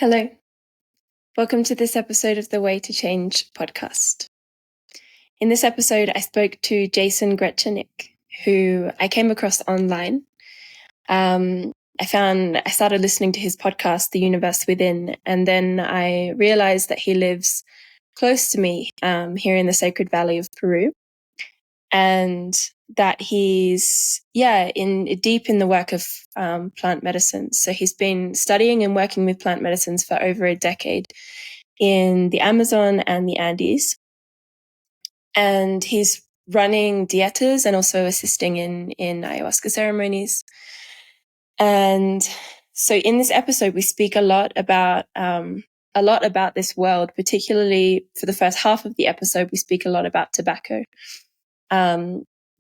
Hello. Welcome to this episode of the Way to Change podcast. In this episode, I spoke to Jason Grechanik, who I came across online. I started listening to his podcast, The Universe Within, and then I realized that he lives close to me here in the Sacred Valley of Peru, and that he's deep in the work of plant medicines. So he's been studying and working with plant medicines for over a decade in the Amazon and the Andes. And he's running dietas and also assisting in ayahuasca ceremonies. And so in this episode, we speak a lot about this world, particularly for the first half of the episode, we speak a lot about tobacco.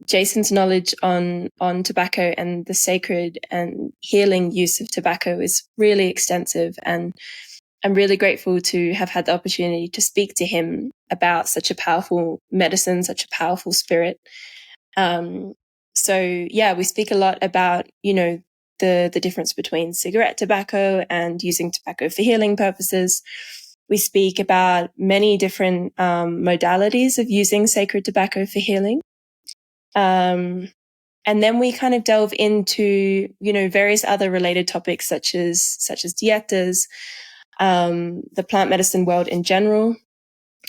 Jason's knowledge on tobacco and the sacred and healing use of tobacco is really extensive, and I'm really grateful to have had the opportunity to speak to him about such a powerful medicine, such a powerful spirit. We speak a lot about, the difference between cigarette tobacco and using tobacco for healing purposes. We speak about many different modalities of using sacred tobacco for healing. And then we kind of delve into, various other related topics such as dietas, the plant medicine world in general.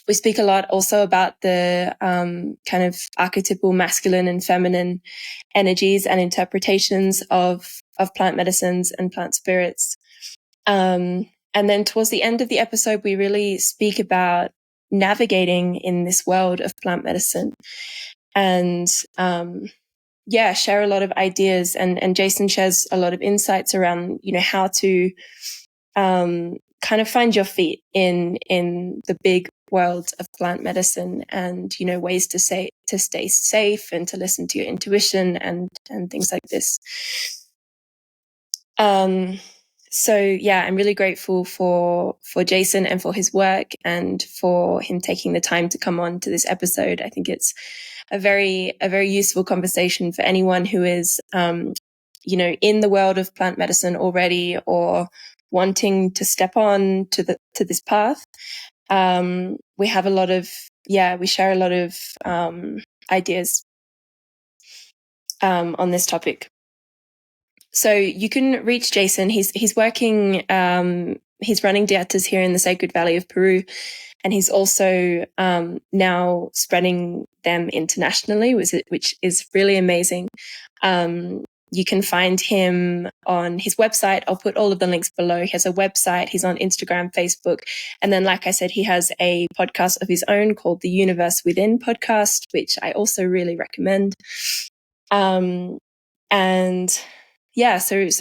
We speak a lot also about the kind of archetypal masculine and feminine energies and interpretations of plant medicines and plant spirits. And then towards the end of the episode, we really speak about navigating in this world of plant medicine and share a lot of ideas. And Jason shares a lot of insights around, how to kind of find your feet in the big world of plant medicine, and ways to stay safe and to listen to your intuition and things like this. I'm really grateful for Jason and for his work and for him taking the time to come on to this episode. I think it's a very useful conversation for anyone who is in the world of plant medicine already or wanting to step on to this path. We have we share a lot of ideas on this topic. So you can reach Jason. He's working, he's running dietas here in the Sacred Valley of Peru, and he's also now spreading them internationally, which is really amazing. You can find him on his website. I'll put all of the links below. He has a website. He's on Instagram, Facebook. And then, like I said, he has a podcast of his own called The Universe Within podcast, which I also really recommend. So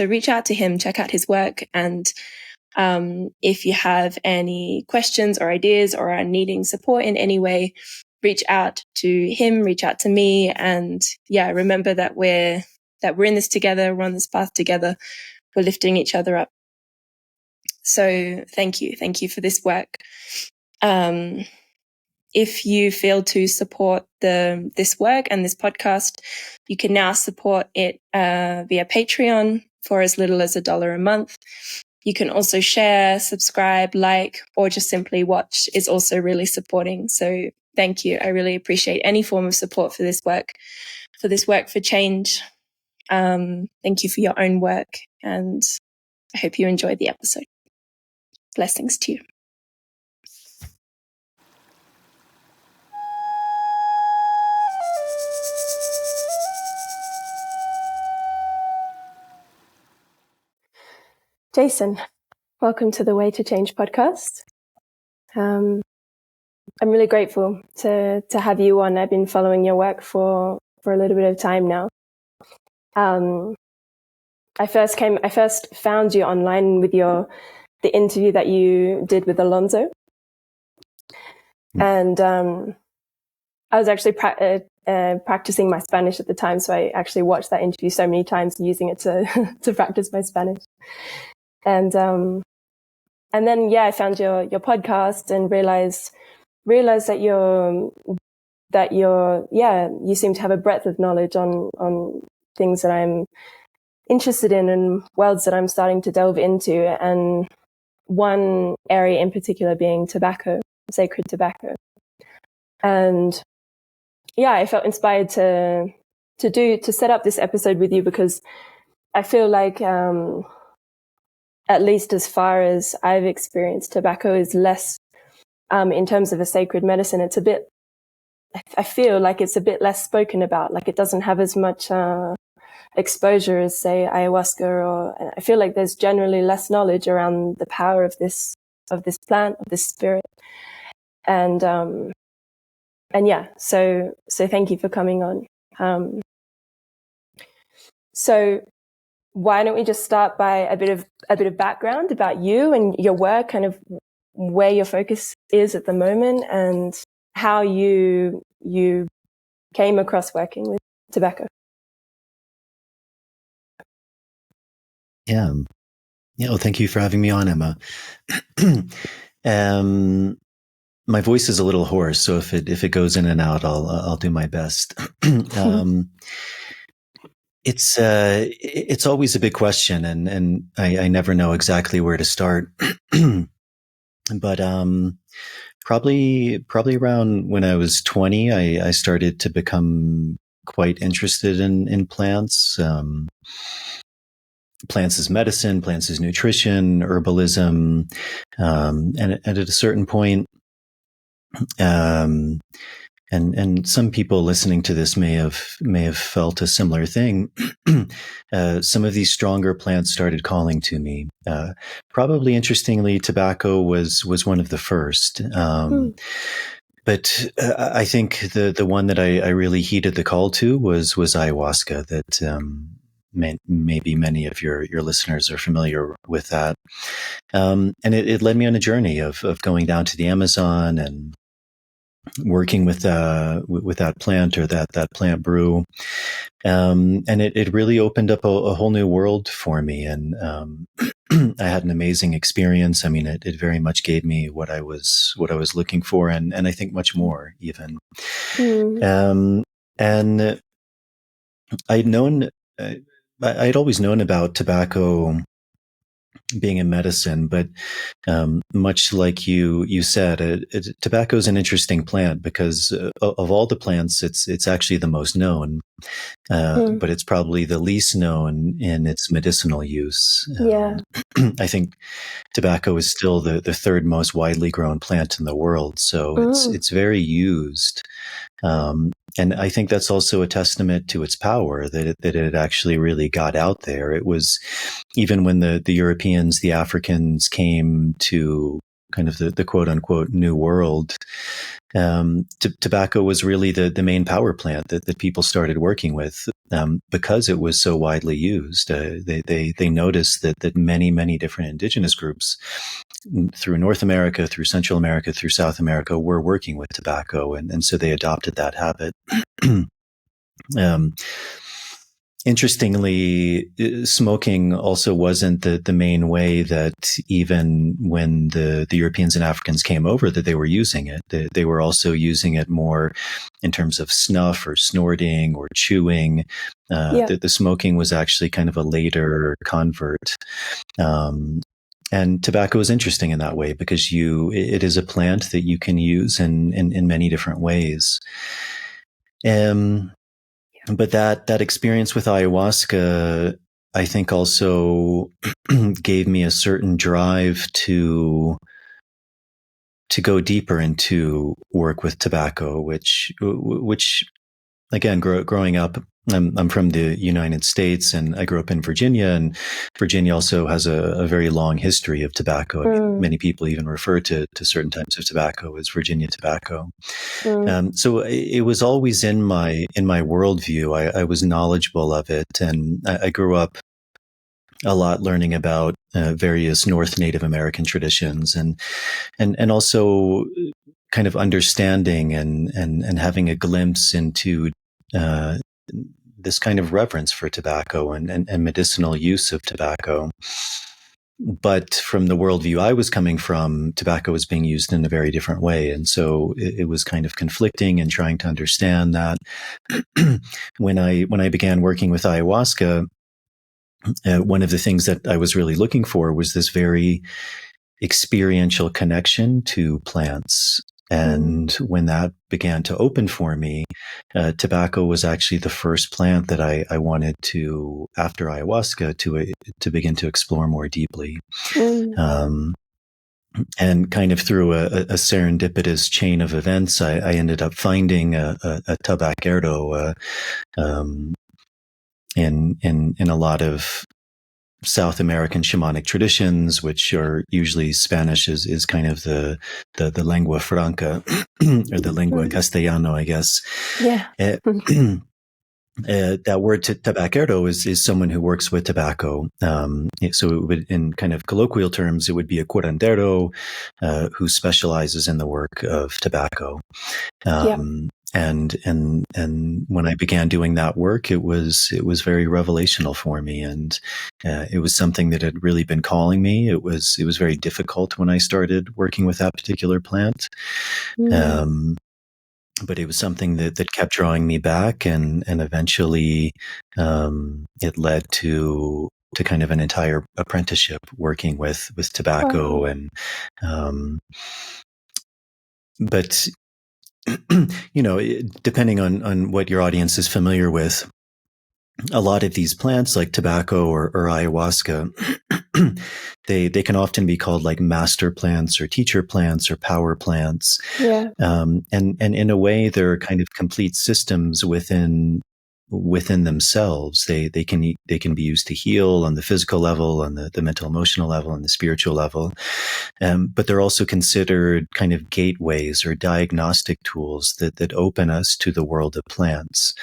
reach out to him, check out his work. And if you have any questions or ideas or are needing support in any way, reach out to him, reach out to me. And remember that we're in this together, we're on this path together, we're lifting each other up. So thank you for this work. If you feel to support this work and this podcast, you can now support it via Patreon for as little as $1 a month. You can also share, subscribe, like, or just simply watch is also really supporting. So thank you. I really appreciate any form of support for this work for change. Thank you for your own work, and I hope you enjoyed the episode. Blessings to you. Jason, welcome to the Way to Change podcast. I'm really grateful to have you on. I've been following your work for a little bit of time now. I first found you online with the interview that you did with Alonso. And I was actually practicing my Spanish at the time, so I actually watched that interview so many times, using it to practice my Spanish. And then I found your podcast and realized that you seem to have a breadth of knowledge on things that I'm interested in and worlds that I'm starting to delve into. And one area in particular being tobacco, sacred tobacco. And yeah, I felt inspired to set up this episode with you because I feel like, at least as far as I've experienced, tobacco is less, in terms of a sacred medicine, it's a bit, I feel like it's a bit less spoken about. Like it doesn't have as much exposure as, say, ayahuasca, or I feel like there's generally less knowledge around the power of this plant, of this spirit. And yeah, so thank you for coming on. So why don't we just start by a bit of background about you and your work, kind of where your focus is at the moment, and how you came across working with tobacco. Yeah. Well, thank you for having me on, Emma. My voice is a little hoarse, so if it goes in and out, I'll do my best. It's always a big question, and I never know exactly where to start. But probably around when I was 20, I started to become quite interested in plants. Plants as medicine, plants as nutrition, herbalism, and at a certain point, and some people listening to this may have felt a similar thing. Some of these stronger plants started calling to me. Probably interestingly, tobacco was one of the first. But I think the one that I really heeded the call to was ayahuasca. That maybe many of your listeners are familiar with that. And it led me on a journey of going down to the Amazon and working with that plant, or that plant brew. And it really opened up a whole new world for me. And I had an amazing experience. I mean, it very much gave me what I was looking for, and I think much more even. And I'd always known about tobacco being a medicine, but much like you said, tobacco is an interesting plant because of all the plants, it's actually the most known, but it's probably the least known in its medicinal use. I think tobacco is still the third most widely grown plant in the world, so it's very used. And I think that's also a testament to its power, that it actually really got out there. It was, even when the Europeans, the Africans came to kind of the quote unquote new world, tobacco was really the main power plant that people started working with, because it was so widely used. They noticed that many different indigenous groups through North America, through Central America, through South America were working with tobacco, and so they adopted that habit. Interestingly, smoking also wasn't the main way that, even when the Europeans and Africans came over, that they were using it. They were also using it more in terms of snuff or snorting or chewing. The smoking was actually kind of a later convert. And tobacco is interesting in that way because it is a plant that you can use in many different ways. But that experience with ayahuasca, I think, also gave me a certain drive to go deeper into work with tobacco, which again, growing up, I'm from the United States, and I grew up in Virginia, and Virginia also has a very long history of tobacco. I mean, many people even refer to certain types of tobacco as Virginia tobacco. So it was always in my worldview. I was knowledgeable of it, and I grew up a lot learning about various North Native American traditions, and also kind of understanding and having a glimpse into this kind of reverence for tobacco and medicinal use of tobacco. But from the worldview I was coming from, tobacco was being used in a very different way. And so it was kind of conflicting and trying to understand that. When I began working with ayahuasca, one of the things that I was really looking for was this very experiential connection to plants. And when that began to open for me, tobacco was actually the first plant that I wanted to, after ayahuasca, to begin to explore more deeply. And kind of through a serendipitous chain of events, I ended up finding a tabacero in a lot of South American shamanic traditions, which are usually Spanish is kind of the lengua franca or the lengua castellano, I guess. Yeah. That word tabacero is someone who works with tobacco. So it would, in kind of colloquial terms, it would be a curandero who specializes in the work of tobacco. And when I began doing that work, it was very revelational for me, and it was something that had really been calling me. It was very difficult when I started working with that particular plant. But it was something that kept drawing me back, and eventually it led to kind of an entire apprenticeship working with tobacco. And but depending on what your audience is familiar with, a lot of these plants like tobacco or ayahuasca, they can often be called like master plants or teacher plants or power plants. And in a way, they're kind of complete systems within themselves. They can be used to heal on the physical level, on the mental emotional level, on the spiritual level. But they're also considered kind of gateways or diagnostic tools that open us to the world of plants.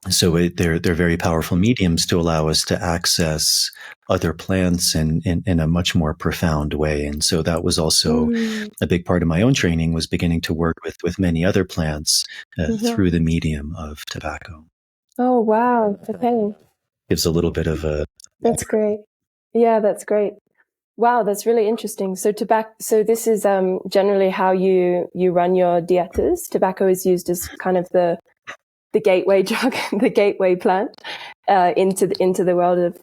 So they're very powerful mediums to allow us to access other plants in a much more profound way. And so that was also a big part of my own training, was beginning to work with many other plants through the medium of tobacco. Oh, wow. Okay. Gives a little bit of a... That's great. Yeah, that's great. Wow, that's really interesting. So so this is generally how you run your dietas. Tobacco is used as kind of the gateway drug, the gateway plant into the world of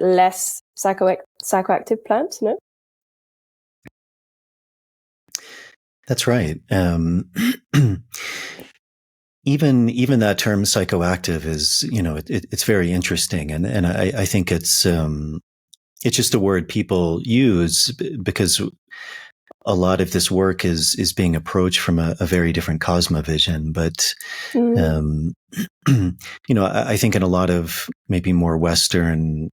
less psychoactive plants, no? That's right. Even that term psychoactive is, it's very interesting, and I think it's just a word people use because a lot of this work is being approached from a very different cosmovision. But, I think in a lot of maybe more Western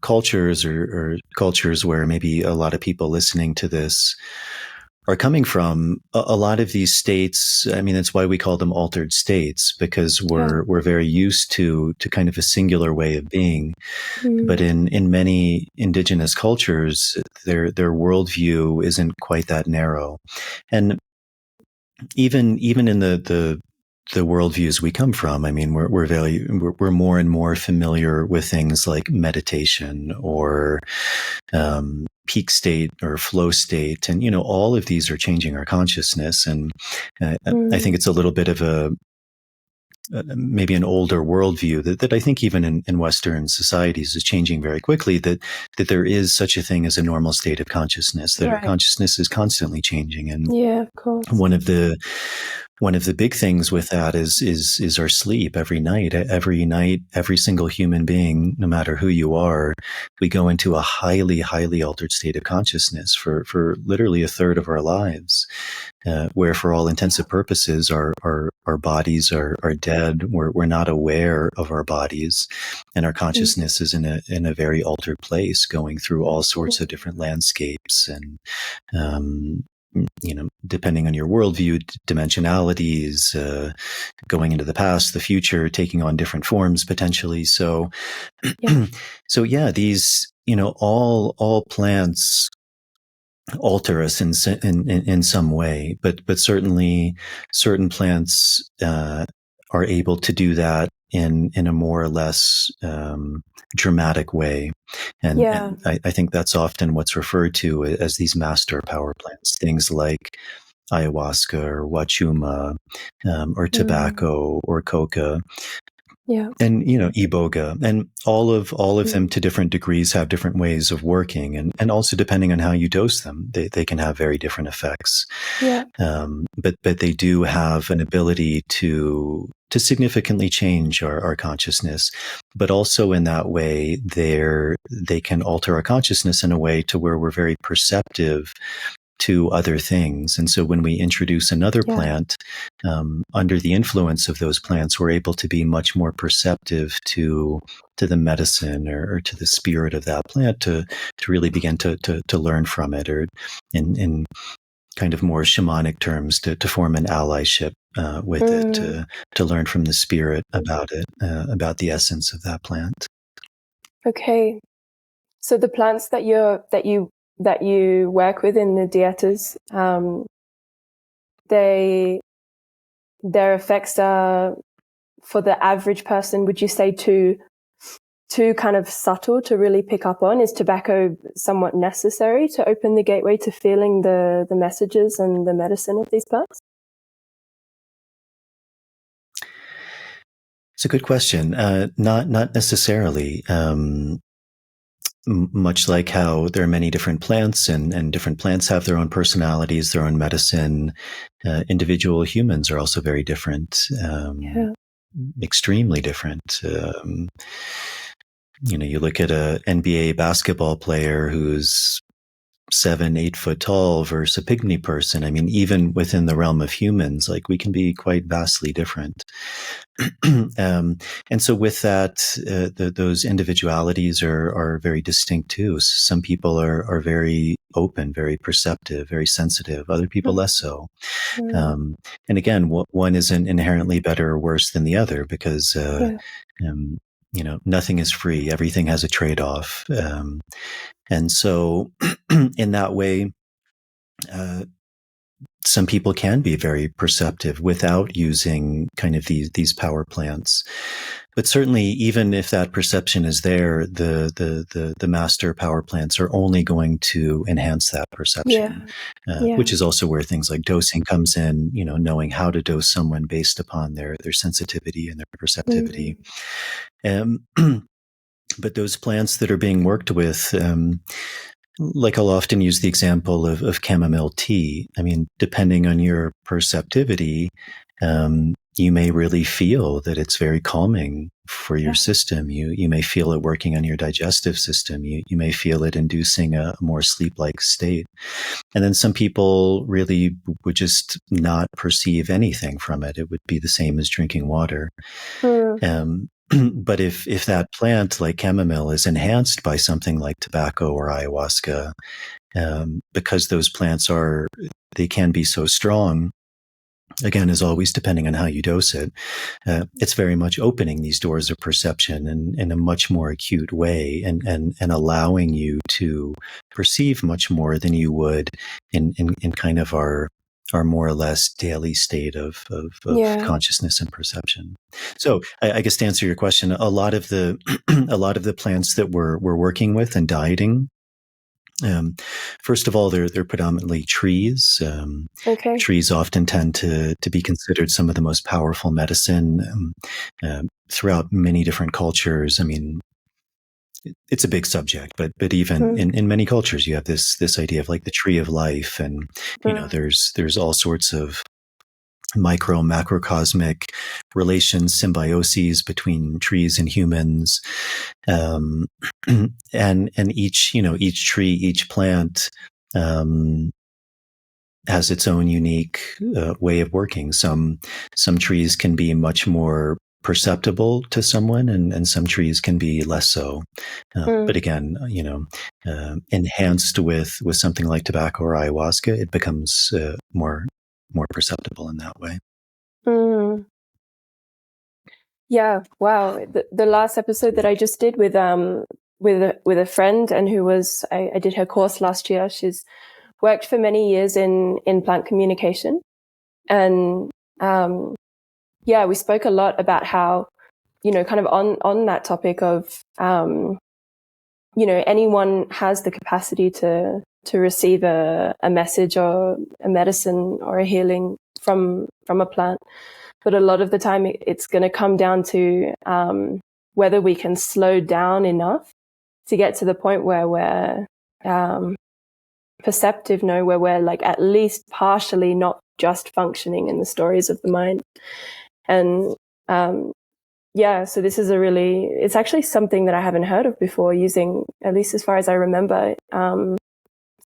cultures or cultures where maybe a lot of people listening to this are coming from, a lot of these states, I mean, that's why we call them altered states, because we're very used to kind of a singular way of being. But in many indigenous cultures, their worldview isn't quite that narrow. And even in the worldviews we come from, I mean, we're more and more familiar with things like meditation or peak state or flow state, and all of these are changing our consciousness. And I think it's a little bit of maybe an older worldview that I think even in Western societies is changing very quickly, that there is such a thing as a normal state of consciousness, that our consciousness is constantly changing. And of course, one of the big things with that is our sleep. Every night, every single human being, no matter who you are, we go into a highly, highly altered state of consciousness for literally a third of our lives, where for all intensive purposes, our bodies are dead. We're not aware of our bodies, and our consciousness is in a very altered place, going through all sorts of different landscapes and, depending on your worldview, dimensionalities, going into the past, the future, taking on different forms potentially. So, these, all plants alter us in some way, but certainly certain plants are able to do that in a more or less dramatic way. And I think that's often what's referred to as these master power plants, things like ayahuasca or wachuma or tobacco or coca. and iboga, and all of them to different degrees have different ways of working, and also depending on how you dose them, they can have very different effects. But they do have an ability to significantly change our consciousness, but also in that way they can alter our consciousness in a way to where we're very perceptive to other things. And so when we introduce another plant, under the influence of those plants, we're able to be much more perceptive to the medicine or to the spirit of that plant, to really begin to learn from it, or in kind of more shamanic terms, to form an allyship with it, to learn from the spirit about it, about the essence of that plant. Okay. So the plants that you work with in the dietas, their effects are, for the average person, would you say too kind of subtle to really pick up on? Is tobacco somewhat necessary to open the gateway to feeling the messages and the medicine of these plants? It's a good question. Not necessarily. Much like how there are many different plants, and different plants have their own personalities, their own medicine. Individual humans are also very different, extremely different. You look at a NBA basketball player who's 7-8 foot tall versus a pygmy person. I mean, even within the realm of humans, like, we can be quite vastly different. And so with that, those individualities are very distinct too. Some people are very open, very perceptive, very sensitive. Other people less so. And again, one isn't inherently better or worse than the other, because nothing is free. Everything has a trade-off. And so in that way, some people can be very perceptive without using kind of these power plants. But certainly, even if that perception is there, the master power plants are only going to enhance that perception, which is also where things like dosing comes in, knowing how to dose someone based upon their sensitivity and their perceptivity. But those plants that are being worked with, like, I'll often use the example of chamomile tea. I mean, depending on your perceptivity, you may really feel that it's very calming for your system. You may feel it working on your digestive system. You may feel it inducing a more sleep-like state. And then some people really would just not perceive anything from it. It would be the same as drinking water. But if that plant, like chamomile, is enhanced by something like tobacco or ayahuasca, because those plants they can be so strong, again, as always, depending on how you dose it, it's very much opening these doors of perception in a much more acute way, and allowing you to perceive much more than you would in kind of our more or less daily state of consciousness and perception. So I guess to answer your question, a lot of the a lot of the plants that we're working with and dieting, first of all, they're predominantly trees. Trees often tend to be considered some of the most powerful medicine throughout many different cultures. I mean, it's a big subject, but even in many cultures, you have this idea of like the tree of life, and there's all sorts of micro macrocosmic relations, symbioses between trees and humans, and each tree, each plant has its own unique way of working. Some trees can be much more perceptible to someone, and some trees can be less so. But again, enhanced with something like tobacco or ayahuasca, it becomes more perceptible in that way. Yeah, wow. The last episode that I just did with a friend, and who was I did her course last year. She's worked for many years in plant communication, and we spoke a lot about how, kind of on that topic of anyone has the capacity to receive a message or a medicine or a healing from a plant. But a lot of the time it's going to come down to whether we can slow down enough to get to the point where we're perceptive, where we're like at least partially not just functioning in the stories of the mind. And so this is it's actually something that I haven't heard of before, using, at least as far as I remember,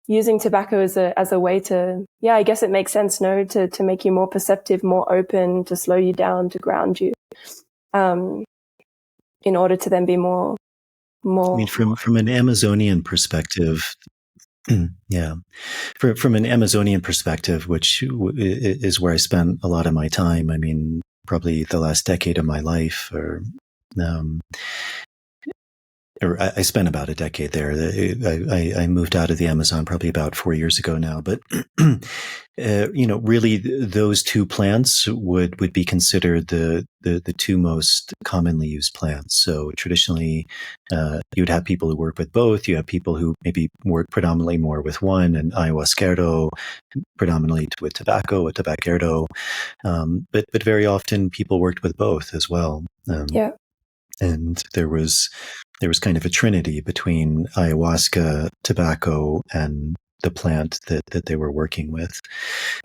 using tobacco as a way to, I guess it makes sense, to make you more perceptive, more open, to slow you down, to ground you, in order to then be more. I mean, from an Amazonian perspective, yeah, from an Amazonian perspective, which is where I spent a lot of my time. I mean, probably the last decade of my life, or I spent about a decade there. I moved out of the Amazon probably about 4 years ago now. But really, those two plants would be considered the two most commonly used plants. So traditionally, you'd have people who work with both. You have people who maybe work predominantly more with one, and ayahuasquero predominantly with tobacco, with tabaquero. But very often people worked with both as well. And there was kind of a trinity between ayahuasca, tobacco, and the plant that they were working with.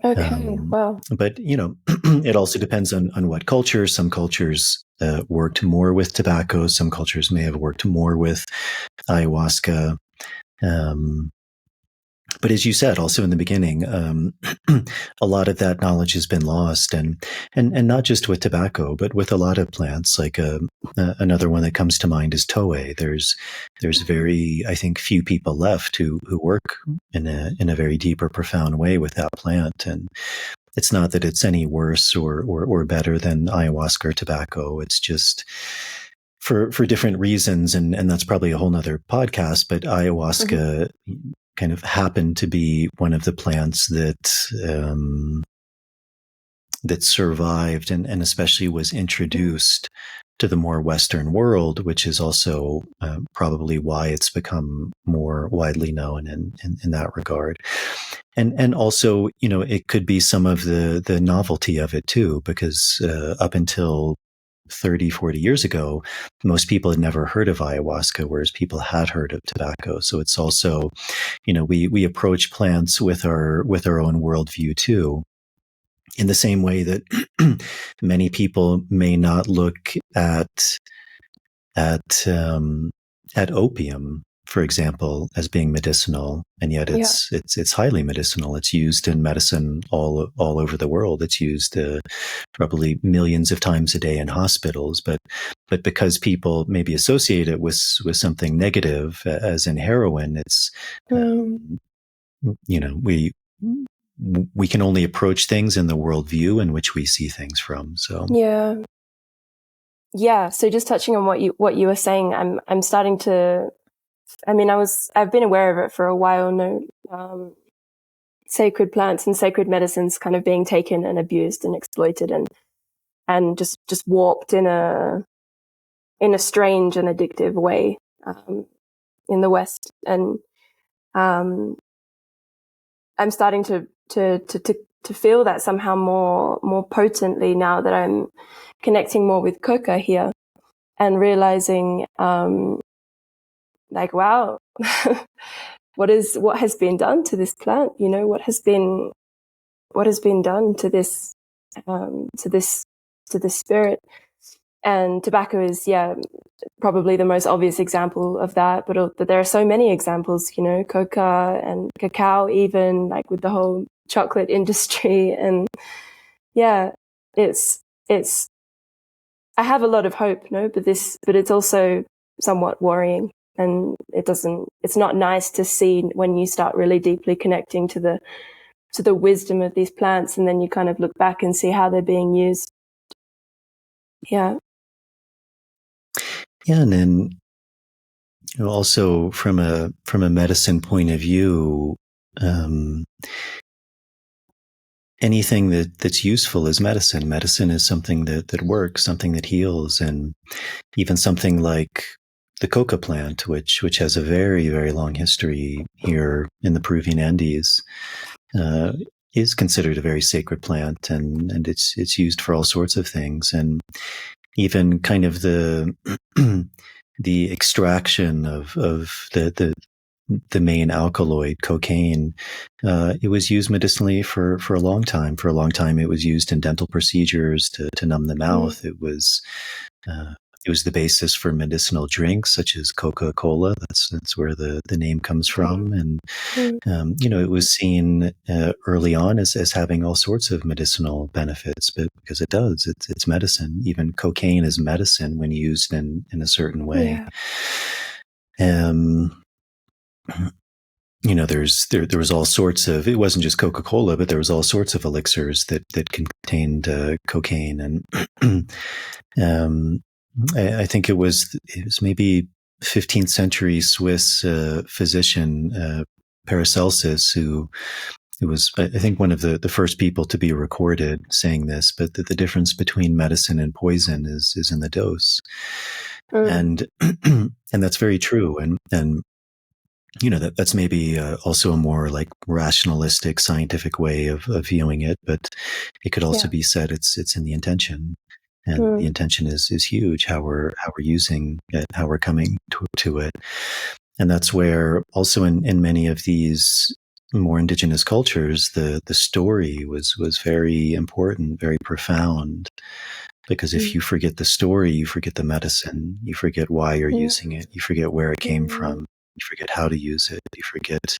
Okay, wow. But, it also depends on what culture. Some cultures worked more with tobacco. Some cultures may have worked more with ayahuasca. But as you said, also in the beginning, a lot of that knowledge has been lost, and not just with tobacco, but with a lot of plants. Like another one that comes to mind is Toei. There's very, I think, few people left who work in a very deep or profound way with that plant. And it's not that it's any worse or better than ayahuasca or tobacco. It's just for different reasons, and that's probably a whole nother podcast. But ayahuasca kind of happened to be one of the plants that survived and especially was introduced to the more Western world, which is also probably why it's become more widely known in that regard. And also, it could be some of the novelty of it too, because up until 30, 40 years ago, most people had never heard of ayahuasca, whereas people had heard of tobacco. So it's also, we approach plants with our own worldview too, in the same way that many people may not look at opium, for example, as being medicinal, and yet it's highly medicinal. It's used in medicine all over the world. It's used probably millions of times a day in hospitals. But because people maybe associate it with something negative, as in heroin, it's we can only approach things in the worldview in which we see things from. So So just touching on what you were saying, I'm starting to. I mean, I've been aware of it for a while now. Sacred plants and sacred medicines kind of being taken and abused and exploited and just warped in a strange and addictive way in the West. And I'm starting to feel that somehow more potently now that I'm connecting more with coca here and realizing like, wow, what has been done to this plant? What has been done to this spirit? And tobacco is probably the most obvious example of that, but there are so many examples, coca and cacao, even like with the whole chocolate industry. And it's I have a lot of hope, but it's also somewhat worrying. And it's not nice to see when you start really deeply connecting to the wisdom of these plants, and then you kind of look back and see how they're being used. Yeah. Yeah. And then also from a medicine point of view, anything that's useful is medicine. Medicine is something that works, something that heals, and even something like the coca plant, which has a very, very long history here in the Peruvian Andes. is considered a very sacred plant, and it's used for all sorts of things, and even kind of the the extraction of the main alkaloid, cocaine, it was used medicinally for a long time. For a long time, it was used in dental procedures to numb the mouth. It was the basis for medicinal drinks such as Coca-Cola. That's where the name comes from. And, it was seen early on as having all sorts of medicinal benefits, but because it does, it's medicine. Even cocaine is medicine when used in a certain way. Yeah. There was all sorts of, it wasn't just Coca-Cola, but there was all sorts of elixirs that contained cocaine. And I think it was maybe 15th century Swiss physician Paracelsus who was, I think, one of the first people to be recorded saying this, but the difference between medicine and poison is in the dose. And that's very true. And that's maybe also a more like rationalistic, scientific way of viewing it, but it could also be said it's in the intention, and the intention is huge. How we're using it, how we're coming to it, and that's where also in many of these more indigenous cultures, the story was very important, very profound. Because if you forget the story, you forget the medicine, you forget why you're using it, you forget where it came from. You forget how to use it. You forget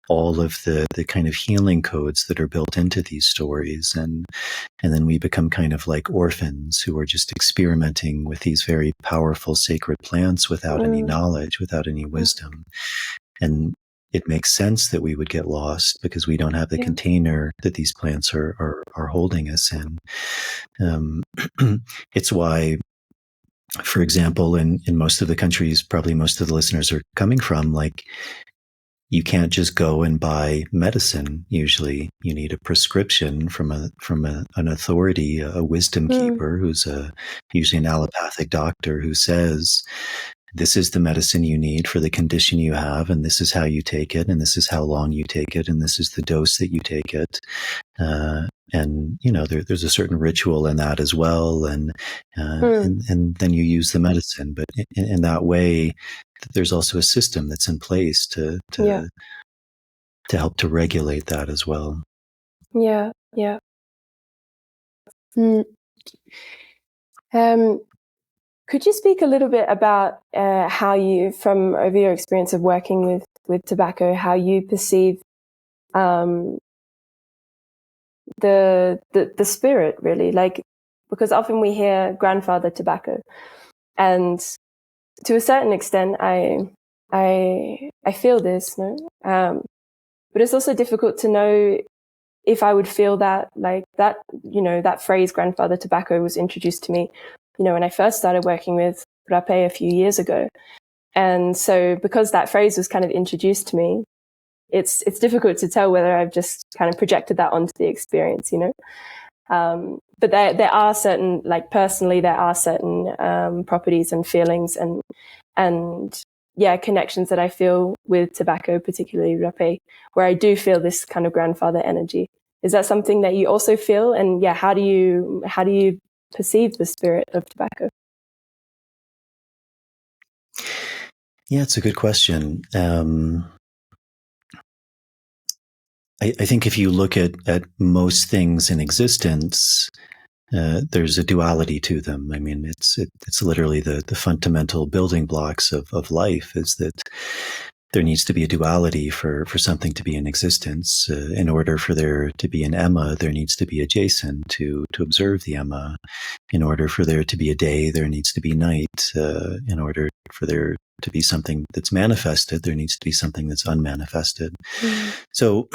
all of the kind of healing codes that are built into these stories. And then we become kind of like orphans who are just experimenting with these very powerful sacred plants without any knowledge, without any wisdom. And it makes sense that we would get lost because we don't have the container that these plants are holding us in. It's why, for example, in most of the countries, probably most of the listeners are coming from, like, you can't just go and buy medicine. Usually you need a prescription from an authority, a wisdom keeper, who's usually an allopathic doctor, who says, this is the medicine you need for the condition you have, and this is how you take it, and this is how long you take it, and this is the dose that you take it. And there's a certain ritual in that as well, and then you use the medicine. But in that way, there's also a system that's in place to help to regulate that as well. Yeah. Could you speak a little bit about how you, from over your experience of working with tobacco, how you perceive the spirit, really? Like, because often we hear grandfather tobacco, and to a certain extent, I feel this, no? But it's also difficult to know if I would feel that, like that, that phrase grandfather tobacco was introduced to me, when I first started working with Rape a few years ago. And so because that phrase was kind of introduced to me, it's difficult to tell whether I've just kind of projected that onto the experience, But there are certain, like personally, there are certain properties and feelings and connections that I feel with tobacco, particularly Rape, where I do feel this kind of grandfather energy. Is that something that you also feel? And how do you perceive the spirit of tobacco? Yeah, it's a good question. I think if you look at most things in existence, there's a duality to them. I mean, it's literally the fundamental building blocks of life, is that there needs to be a duality for something to be in existence. In order for there to be an Emma, there needs to be a Jason to observe the Emma. In order for there to be a day, there needs to be night. In order for there to be something that's manifested, there needs to be something that's unmanifested. So,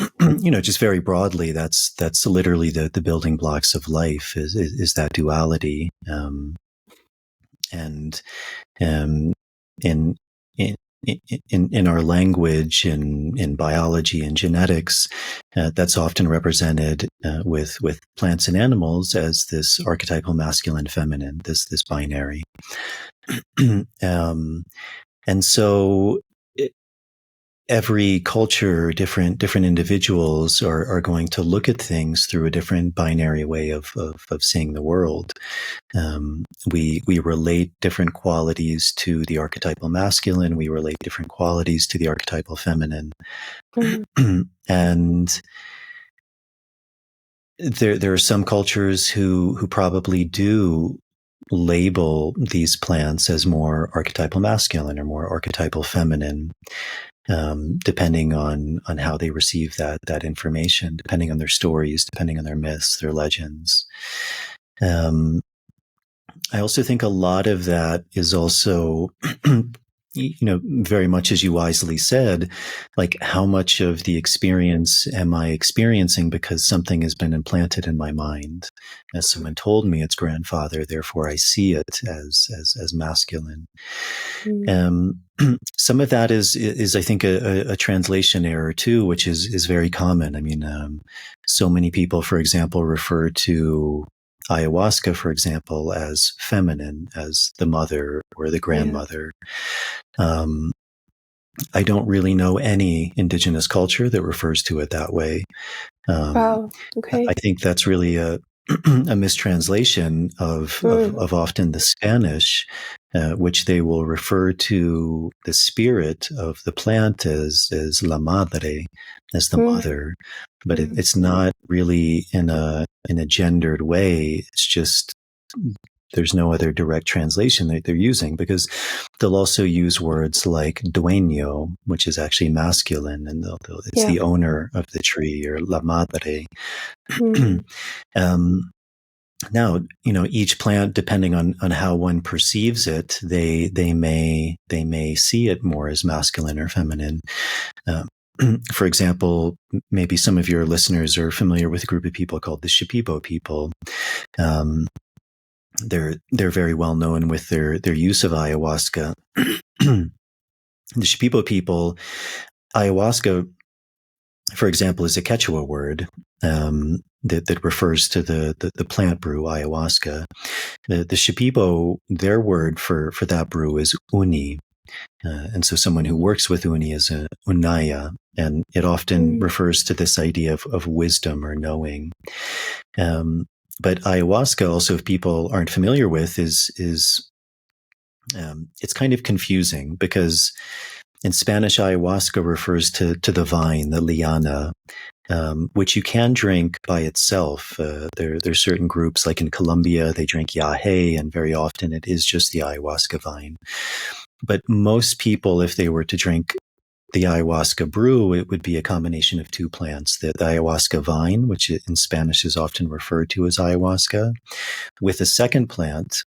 just very broadly, that's literally the building blocks of life is that duality. And in our language, in biology and genetics, that's often represented with plants and animals as this archetypal masculine feminine, this binary. And so every culture, different individuals are going to look at things through a different binary way of seeing the world. We relate different qualities to the archetypal masculine. We relate different qualities to the archetypal feminine. And there are some cultures who probably do label these plants as more archetypal masculine or more archetypal feminine, depending on how they receive that information, depending on their stories, depending on their myths, their legends. I also think a lot of that is also, very much as you wisely said, like how much of the experience am I experiencing because something has been implanted in my mind? As someone told me it's grandfather, therefore I see it as masculine. Some of that is I think a translation error too, which is very common. I mean, so many people, for example, refer to ayahuasca, for example, as feminine, as the mother or the grandmother. I don't really know any indigenous culture that refers to it that way. Wow. Okay. I think that's really a mistranslation of often the Spanish, which they will refer to the spirit of the plant as la madre, as the mother, but it's not really in a gendered way. It's just there's no other direct translation that they're using, because they'll also use words like dueño, which is actually masculine, and it's the owner of the tree, or la madre. Now, each plant, depending on how one perceives it, they may see it more as masculine or feminine. For example, maybe some of your listeners are familiar with a group of people called the Shipibo people. They're very well known with their use of ayahuasca. The Shipibo people, ayahuasca, for example, is a Quechua word that refers to the plant brew ayahuasca. The Shipibo, their word for that brew is uni. And so someone who works with uni is a unaya, and it often refers to this idea of wisdom or knowing. But ayahuasca, also, if people aren't familiar with, is it's kind of confusing, because in Spanish, ayahuasca refers to the vine, the liana, which you can drink by itself. There's certain groups, like in Colombia, they drink yahe, and very often it is just the ayahuasca vine. But most people, if they were to drink the ayahuasca brew, it would be a combination of two plants, the ayahuasca vine, which in Spanish is often referred to as ayahuasca, with a second plant,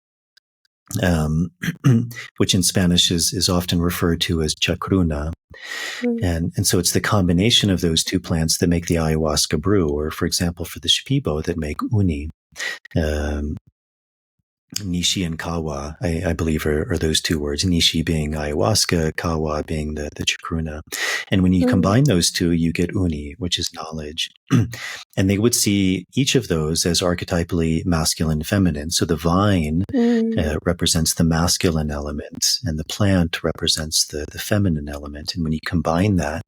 which in Spanish is often referred to as chacruna. And so it's the combination of those two plants that make the ayahuasca brew, or, for example, for the Shipibo, that make uni. Nishi and kawa, I believe, are those two words. Nishi being ayahuasca, kawa being the chacruna. And when you combine those two, you get uni, which is knowledge. And they would see each of those as archetypally masculine and feminine. So the vine represents the masculine element, and the plant represents the feminine element. And when you combine that,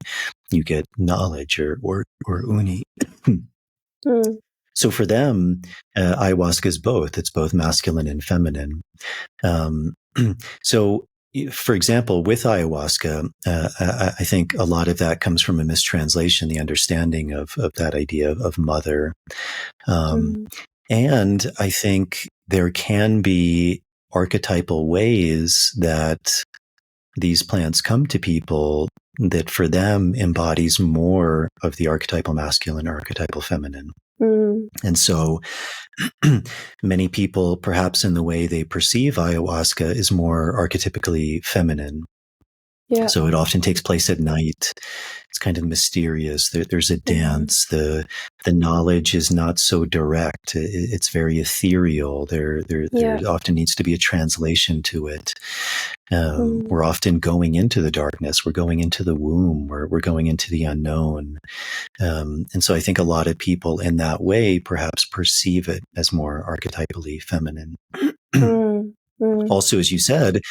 you get knowledge, or uni. So for them, ayahuasca is both. It's both masculine and feminine. So, for example, with ayahuasca, I think a lot of that comes from a mistranslation, the understanding of that idea of mother. And I think there can be archetypal ways that these plants come to people that for them embodies more of the archetypal masculine or archetypal feminine. And so many people, perhaps in the way they perceive ayahuasca, is more archetypically feminine. Yeah. So it often takes place at night. It's kind of mysterious. There's a dance. The knowledge is not so direct. It's very ethereal. There often needs to be a translation to it. We're often going into the darkness. We're going into the womb. We're going into the unknown. And so I think a lot of people in that way perhaps perceive it as more archetypally feminine. Also, as you said,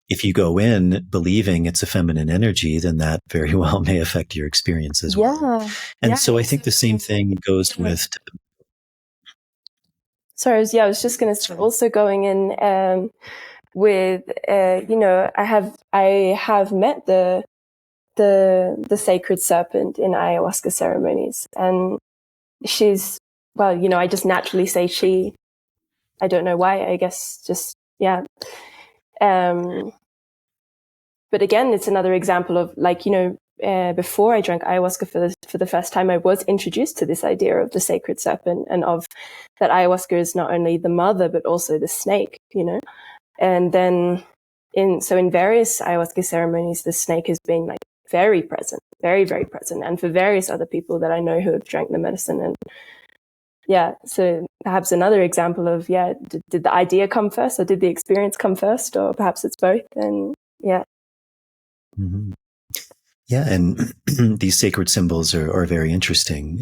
if you go in believing it's a feminine energy, then that very well may affect your experience as well. And so I think the same thing goes with. Sorry, I was just going to say, also going in with, I have met the sacred serpent in ayahuasca ceremonies, and she's, I just naturally say she. I don't know why. I guess just but again, it's another example of before I drank ayahuasca for the first time, I was introduced to this idea of the sacred serpent, and of that ayahuasca is not only the mother but also the snake. And then in various ayahuasca ceremonies, the snake has been like very present, very, very present, and for various other people that I know who have drank the medicine. And so perhaps another example of did the idea come first, or did the experience come first, or perhaps it's both? And Mm-hmm. Yeah, and these sacred symbols are very interesting.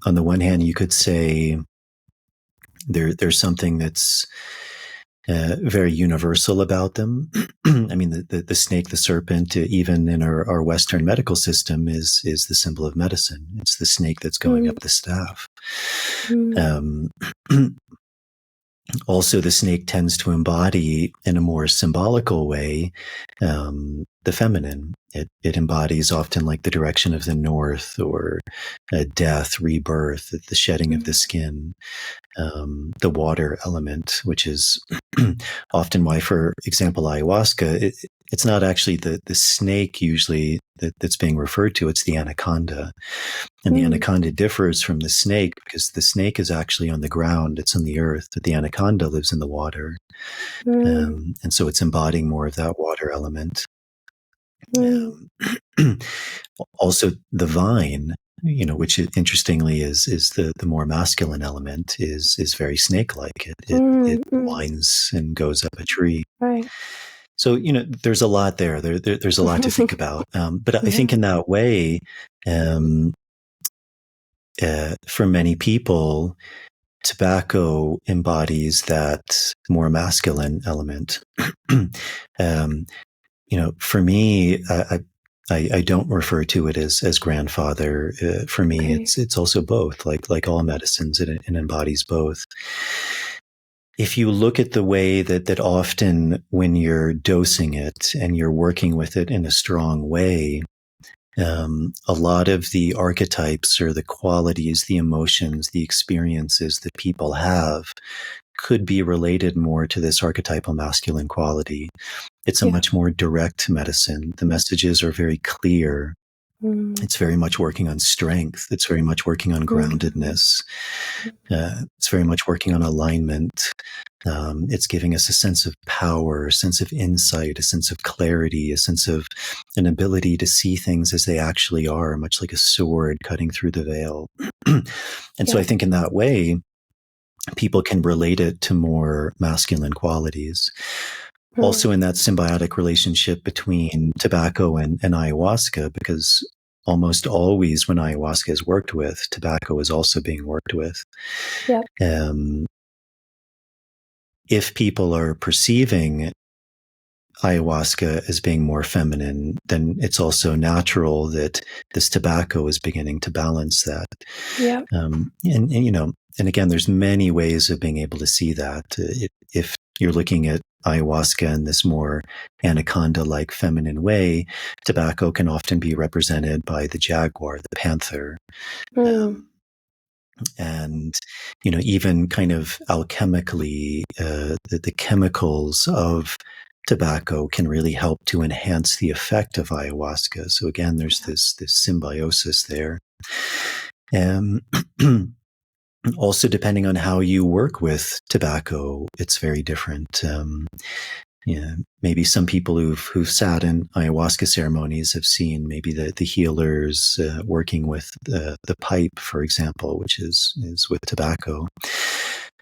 On the one hand, you could say there's something that's very universal about them. I mean, the snake, the serpent, even in our Western medical system, is the symbol of medicine. It's the snake that's going up the staff. Also, the snake tends to embody, in a more symbolical way, the feminine. It embodies often like the direction of the north, or death, rebirth, the shedding of the skin, the water element, which is often why, for example, ayahuasca, it's not actually the snake usually that's being referred to, it's the anaconda. And the anaconda differs from the snake because the snake is actually on the ground, it's on the earth, but the anaconda lives in the water. And so it's embodying more of that water element. Also, the vine, which interestingly is the more masculine element, is very snake-like. It winds and goes up a tree. Right. So, there's a lot there. There's a lot to think about. But I think in that way, for many people, tobacco embodies that more masculine element. For me, I don't refer to it as grandfather. For me, it's also both. Like all medicines, it embodies both. If you look at the way that often when you're dosing it and you're working with it in a strong way, a lot of the archetypes or the qualities, the emotions, the experiences that people have could be related more to this archetypal masculine quality. It's a much more direct medicine. The messages are very clear. It's very much working on strength. It's very much working on groundedness. It's very much working on alignment. It's giving us a sense of power, a sense of insight, a sense of clarity, a sense of an ability to see things as they actually are, much like a sword cutting through the veil. And so I think in that way, people can relate it to more masculine qualities. Also in that symbiotic relationship between tobacco and ayahuasca, because almost always when ayahuasca is worked with, tobacco is also being worked with. If people are perceiving ayahuasca as being more feminine, then it's also natural that this tobacco is beginning to balance that. And again, there's many ways of being able to see that. If you're looking at ayahuasca in this more anaconda-like feminine way, tobacco can often be represented by the jaguar, the panther. And, even kind of alchemically, the chemicals of tobacco can really help to enhance the effect of ayahuasca. So again, there's this symbiosis there. Also, depending on how you work with tobacco, it's very different. Maybe some people who've sat in ayahuasca ceremonies have seen maybe the healers working with the pipe, for example, which is with tobacco.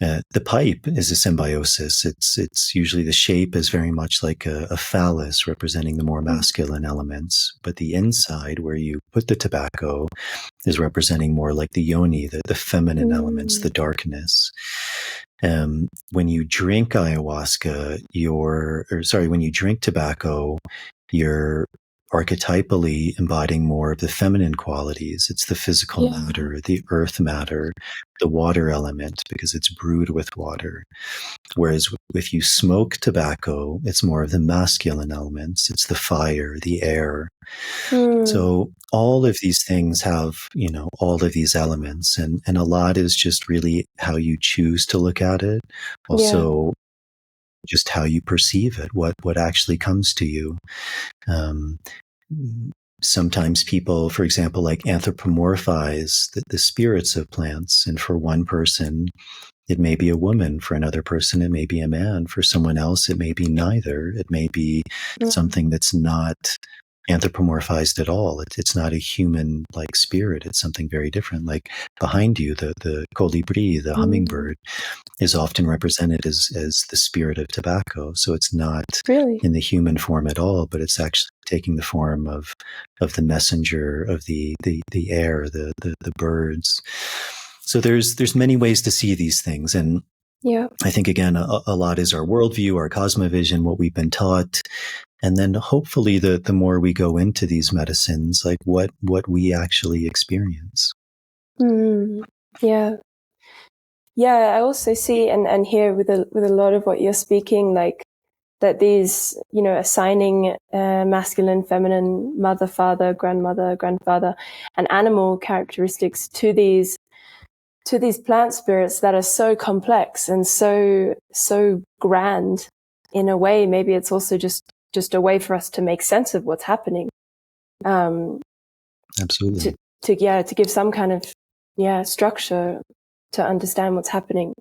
The pipe is a symbiosis. It's usually the shape is very much like a phallus representing the more masculine elements, but the inside where you put the tobacco is representing more like the yoni, the feminine elements, the darkness. When you drink ayahuasca, when you drink tobacco, you're archetypally embodying more of the feminine qualities. It's the physical matter, the earth matter, the water element, because it's brewed with water. Whereas if you smoke tobacco, it's more of the masculine elements. It's the fire, the air. So all of these things have, all of these elements, and a lot is just really how you choose to look at it. Also, just how you perceive it, what actually comes to you. Sometimes people, for example, like anthropomorphize the spirits of plants. And for one person, it may be a woman. For another person, it may be a man. For someone else, it may be neither. It may be something that's not anthropomorphized at all. It's not a human-like spirit. It's something very different. Like behind you, the colibri, the hummingbird, is often represented as the spirit of tobacco. So it's not in the human form at all, but it's actually taking the form of the messenger, of the air, the birds. So there's many ways to see these things. And I think, again, a lot is our worldview, our cosmovision, what we've been taught. And then hopefully the more we go into these medicines, like what we actually experience. Yeah. I also see and hear with a lot of what you're speaking, like that these, assigning masculine, feminine, mother, father, grandmother, grandfather, and animal characteristics to these plant spirits that are so complex and so grand. In a way, maybe it's also just a way for us to make sense of what's happening. Absolutely. To give some kind of structure to understand what's happening.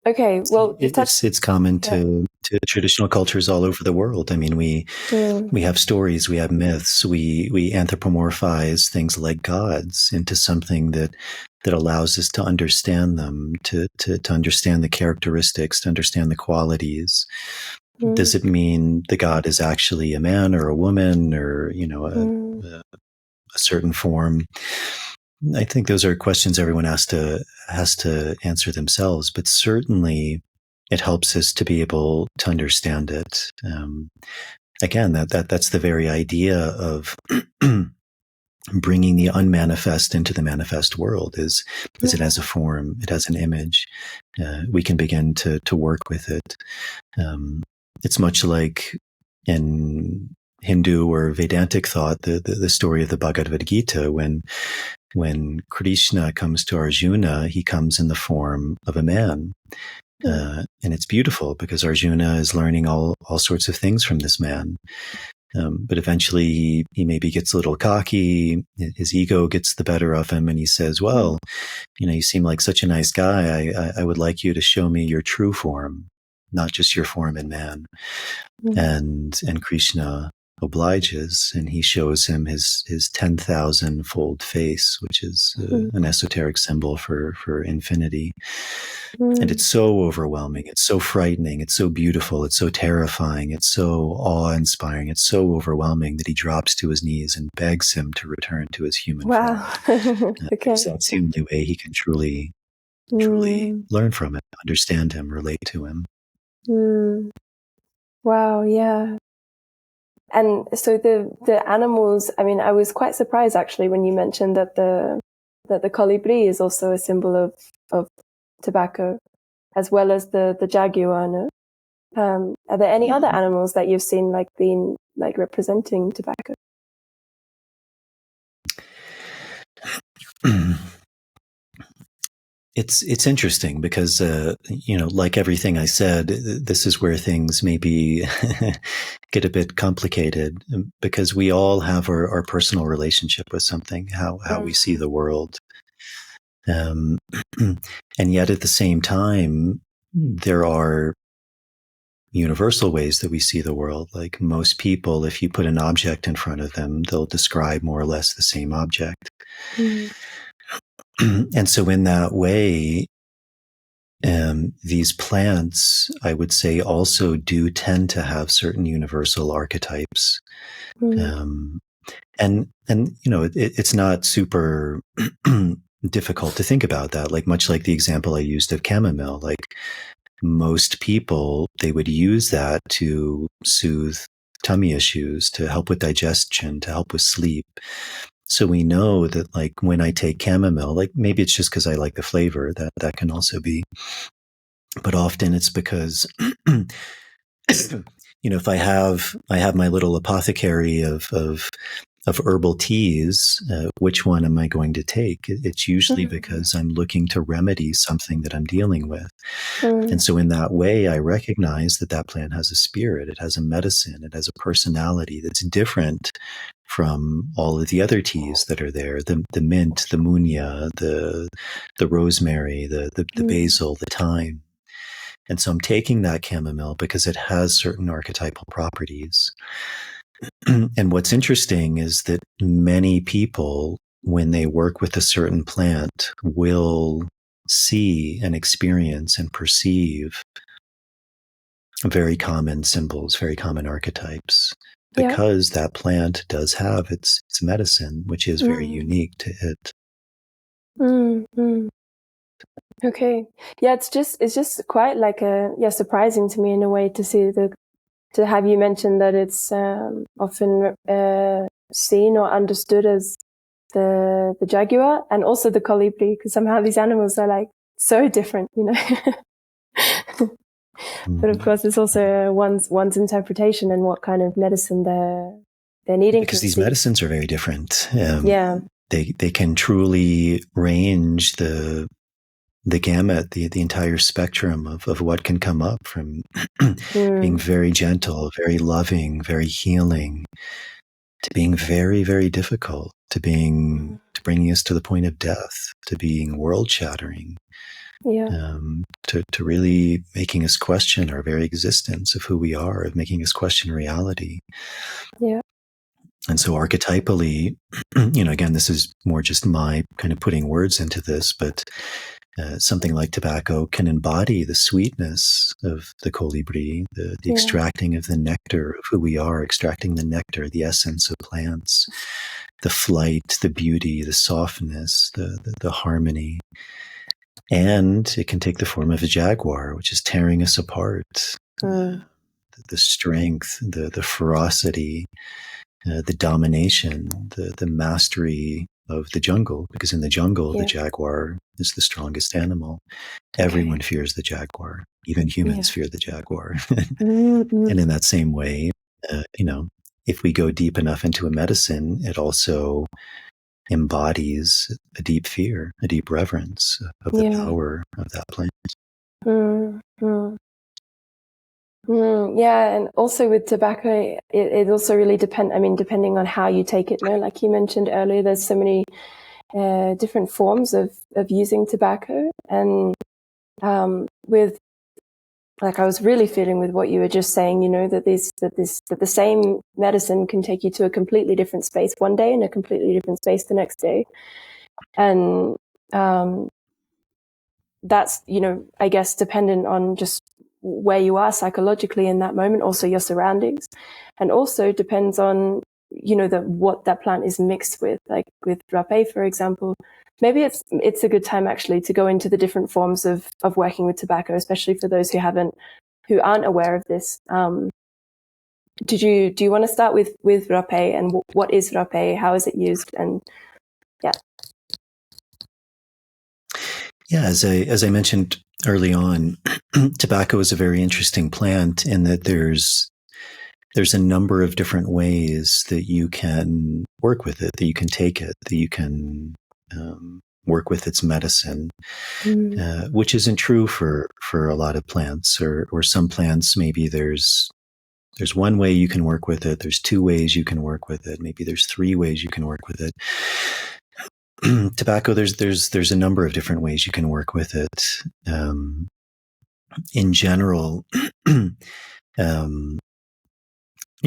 Okay, well, it's common to traditional cultures all over the world. I mean, we have stories, we have myths, we anthropomorphize things like gods into something that allows us to understand them, to understand the characteristics, to understand the qualities. Does it mean the god is actually a man or a woman, or a certain form? I think those are questions everyone has to answer themselves, but certainly it helps us to be able to understand it. Again, that's the very idea of bringing the unmanifest into the manifest world. Is it has a form, it has an image. We can begin to work with it. It's much like in Hindu or Vedantic thought, the story of the Bhagavad Gita, when Krishna comes to Arjuna, he comes in the form of a man. And it's beautiful because Arjuna is learning all sorts of things from this man. But eventually he maybe gets a little cocky, his ego gets the better of him, and he says, well, you seem like such a nice guy. I would like you to show me your true form, not just your form in man. And Krishna obliges, and he shows him his 10,000-fold face, which is an esoteric symbol for infinity. And it's so overwhelming, it's so frightening, it's so beautiful, it's so terrifying, it's so awe-inspiring, it's so overwhelming that he drops to his knees and begs him to return to his human form. Okay. So that's the only way he can truly learn from it, understand him, relate to him. Wow, yeah. And so the animals, I mean, I was quite surprised actually when you mentioned that the colibri is also a symbol of tobacco, as well as the jaguar. No? Are there any other animals that you've seen being representing tobacco? It's interesting because, like everything I said, this is where things maybe get a bit complicated, because we all have our personal relationship with something, how we see the world. And yet at the same time, there are universal ways that we see the world. Like most people, if you put an object in front of them, they'll describe more or less the same object. And so in that way, these plants, I would say, also do tend to have certain universal archetypes. And it's not super difficult to think about that. Like, much like the example I used of chamomile, like most people, they would use that to soothe tummy issues, to help with digestion, to help with sleep. So we know that, like, when I take chamomile, like, maybe it's just because I like the flavor, that can also be, but often it's because if I have my little apothecary of herbal teas, which one am I going to take? It's usually because I'm looking to remedy something that I'm dealing with. And so in that way, I recognize that plant has a spirit, it has a medicine, it has a personality that's different from all of the other teas that are there, the mint, the munya, the rosemary, the basil, the thyme. And so I'm taking that chamomile because it has certain archetypal properties. And what's interesting is that many people, when they work with a certain plant, will see and experience and perceive very common symbols, very common archetypes, because that plant does have its medicine, which is very unique to it. Okay. Yeah, it's just quite like surprising to me in a way to see to have you mention that it's often seen or understood as the jaguar and also the colibri, because somehow these animals are like so different, But of course, it's also one's interpretation and what kind of medicine they're needing. Because these medicines are very different. Yeah, they can truly range the gamut, the entire spectrum of what can come up from being very gentle, very loving, very healing, to being very, very difficult, to bringing us to the point of death, to being world shattering, to really making us question our very existence of who we are, of making us question reality. Yeah. And so archetypally, again, this is more just my kind of putting words into this, but something like tobacco can embody the sweetness of the colibri, the extracting of the nectar of who we are, extracting the nectar, the essence of plants, the flight, the beauty, the softness, the harmony. And it can take the form of a jaguar, which is tearing us apart. The strength, the ferocity, the domination, the mastery of the jungle, because in the jungle, the jaguar is the strongest animal. Everyone fears the jaguar. Even humans fear the jaguar. And in that same way, if we go deep enough into a medicine, it also embodies a deep fear, a deep reverence of the power of that plant. Yeah, and also with tobacco, it also really depending on how you take it. Like you mentioned earlier, there's so many different forms of using tobacco, and with, like, I was really feeling with what you were just saying, that the same medicine can take you to a completely different space one day and a completely different space the next day, and that's I guess dependent on just where you are psychologically in that moment, also your surroundings, and also depends on what that plant is mixed with. Like with rapé, for example, maybe it's a good time actually to go into the different forms of working with tobacco, especially for those who aren't aware of this. Do you want to start with rapé and what is rapé, how is it used, and as I mentioned early on, tobacco is a very interesting plant in that there's a number of different ways that you can work with it, that you can take it, that you can work with its medicine, which isn't true for a lot of plants, or some plants. Maybe there's one way you can work with it. There's two ways you can work with it. Maybe there's three ways you can work with it. Tobacco, there's a number of different ways you can work with it. In general,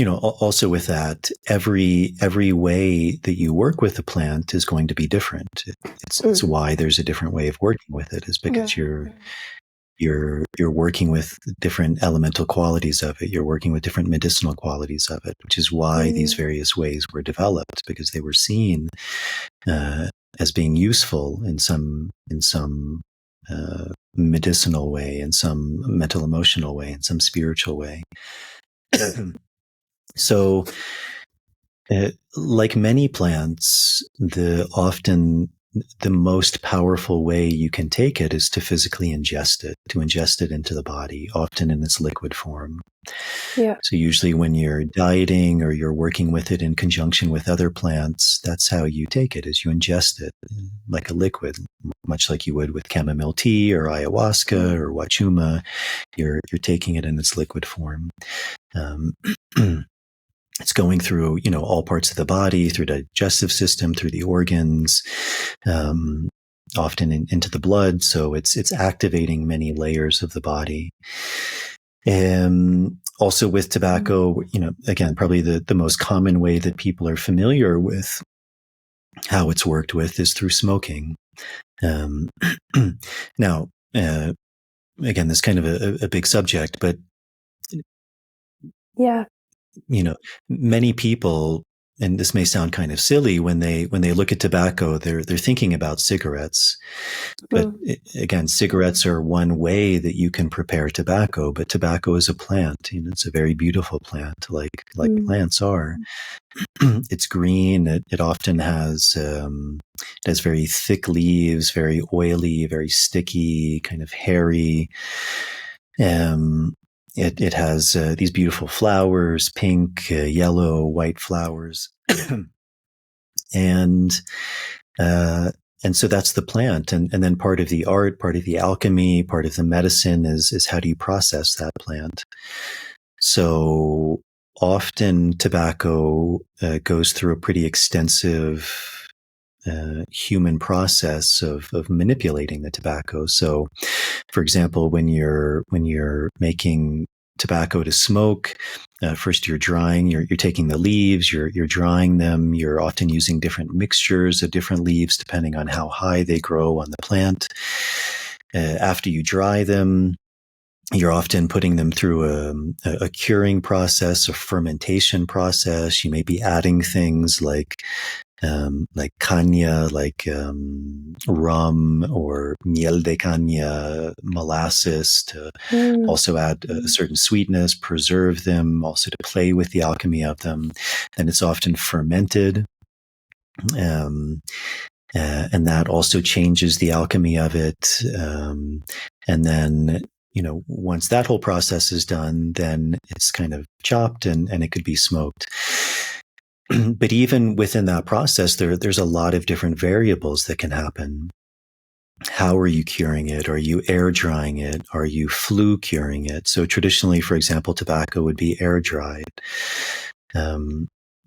also with that, every way that you work with the plant is going to be different. It's why there's a different way of working with it, is because you're working with different elemental qualities of it. You're working with different medicinal qualities of it, which is why these various ways were developed, because they were seen as being useful in some medicinal way, in some mental emotional way, in some spiritual way. So, like many plants, often the most powerful way you can take it is to physically ingest it into the body, often in its liquid form. Yeah. So usually when you're dieting or you're working with it in conjunction with other plants, that's how you take it, is you ingest it like a liquid, much like you would with chamomile tea or ayahuasca or wachuma. You're taking it in its liquid form. It's going through, all parts of the body, through the digestive system, through the organs, often into the blood. So it's activating many layers of the body. Also with tobacco, again, probably the most common way that people are familiar with how it's worked with is through smoking. Now, again, this is kind of a big subject, but yeah, many people, and this may sound kind of silly, when they look at tobacco, they're thinking about cigarettes. But again, cigarettes are one way that you can prepare tobacco, but tobacco is a plant. It's a very beautiful plant, like plants are. It's green. It often has very thick leaves, very oily, very sticky, kind of hairy. It has these beautiful flowers, pink, yellow, white flowers. And so that's the plant. And then part of the art, part of the alchemy, part of the medicine is how do you process that plant? So often tobacco goes through a pretty extensive human process of manipulating the tobacco. So, for example, when you're making tobacco to smoke, first you're drying. You're taking the leaves. You're drying them. You're often using different mixtures of different leaves depending on how high they grow on the plant. After you dry them, you're often putting them through a curing process, a fermentation process. You may be adding things like caña, like rum or miel de caña, molasses, to also add a certain sweetness, preserve them, also to play with the alchemy of them. And it's often fermented. And that also changes the alchemy of it. And then, once that whole process is done, then it's kind of chopped and it could be smoked. But even within that process, there's a lot of different variables that can happen. How are you curing it? Are you air drying it? Are you flue curing it? So traditionally, for example, tobacco would be air dried.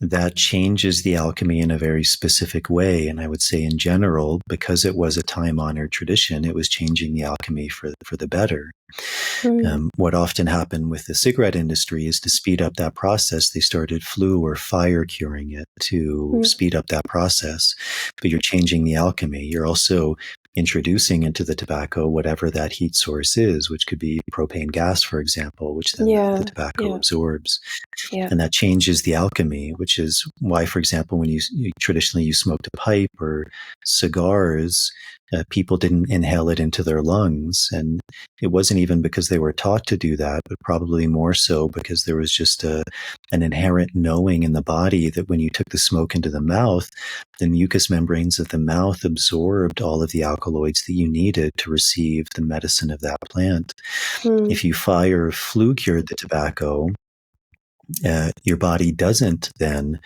That changes the alchemy in a very specific way. And I would say in general, because it was a time-honored tradition, it was changing the alchemy for the better. What often happened with the cigarette industry is to speed up that process, they started flue or fire curing it to speed up that process. But you're changing the alchemy. You're also introducing into the tobacco whatever that heat source is, which could be propane gas, for example, which then the tobacco absorbs. Yeah. And that changes the alchemy, which is why, for example, when you traditionally smoked a pipe or cigars, people didn't inhale it into their lungs. And it wasn't even because they were taught to do that, but probably more so because there was just an inherent knowing in the body that when you took the smoke into the mouth, the mucous membranes of the mouth absorbed all of the alkaloids that you needed to receive the medicine of that plant. If you fire or flue cured the tobacco, your body doesn't then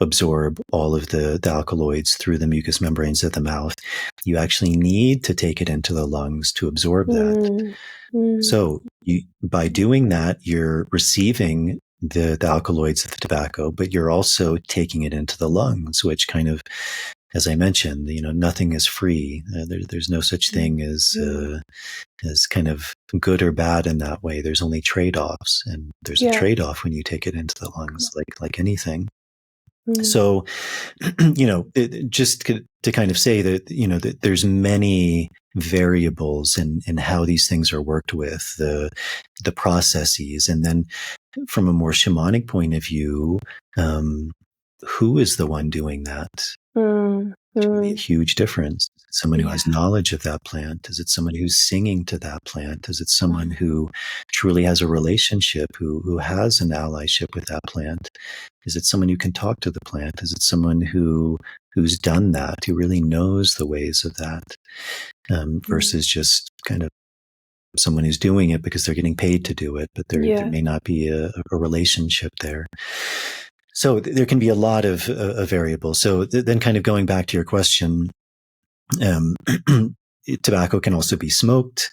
absorb all of the alkaloids through the mucous membranes of the mouth. You actually need to take it into the lungs to absorb that. So by doing that, you're receiving the alkaloids of the tobacco, but you're also taking it into the lungs, which kind of, as I mentioned, nothing is free. There's no such thing as kind of good or bad in that way. There's only trade-offs, and there's a trade-off when you take it into the lungs, like anything. So, just to kind of say that, that there's many variables in how these things are worked with, the processes. And then from a more shamanic point of view, who is the one doing that? It's really a huge difference. Someone who has Yeah. knowledge of that plant? Is it someone who's singing to that plant? Is it someone who truly has a relationship, who has an allyship with that plant? Is it someone who can talk to the plant? Is it someone who's done that, who really knows the ways of that, versus just kind of someone who's doing it because they're getting paid to do it, but there may not be a relationship there. So there can be a lot of variables. So then kind of going back to your question, tobacco can also be smoked,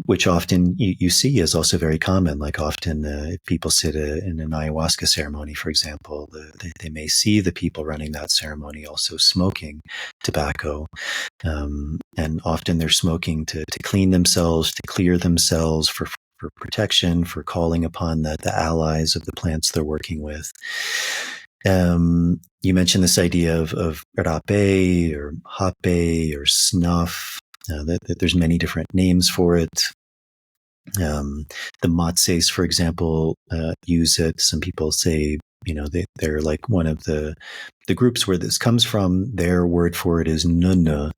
which often you see is also very common. Like often if people sit in an ayahuasca ceremony, for example, they may see the people running that ceremony also smoking tobacco. And often they're smoking to clean themselves, to clear themselves, for protection, for calling upon the allies of the plants they're working with. You mentioned this idea of rape or hape or snuff. That there's many different names for it. The Matses, for example, use it. Some people say, they're like one of the groups where this comes from. Their word for it is nunna.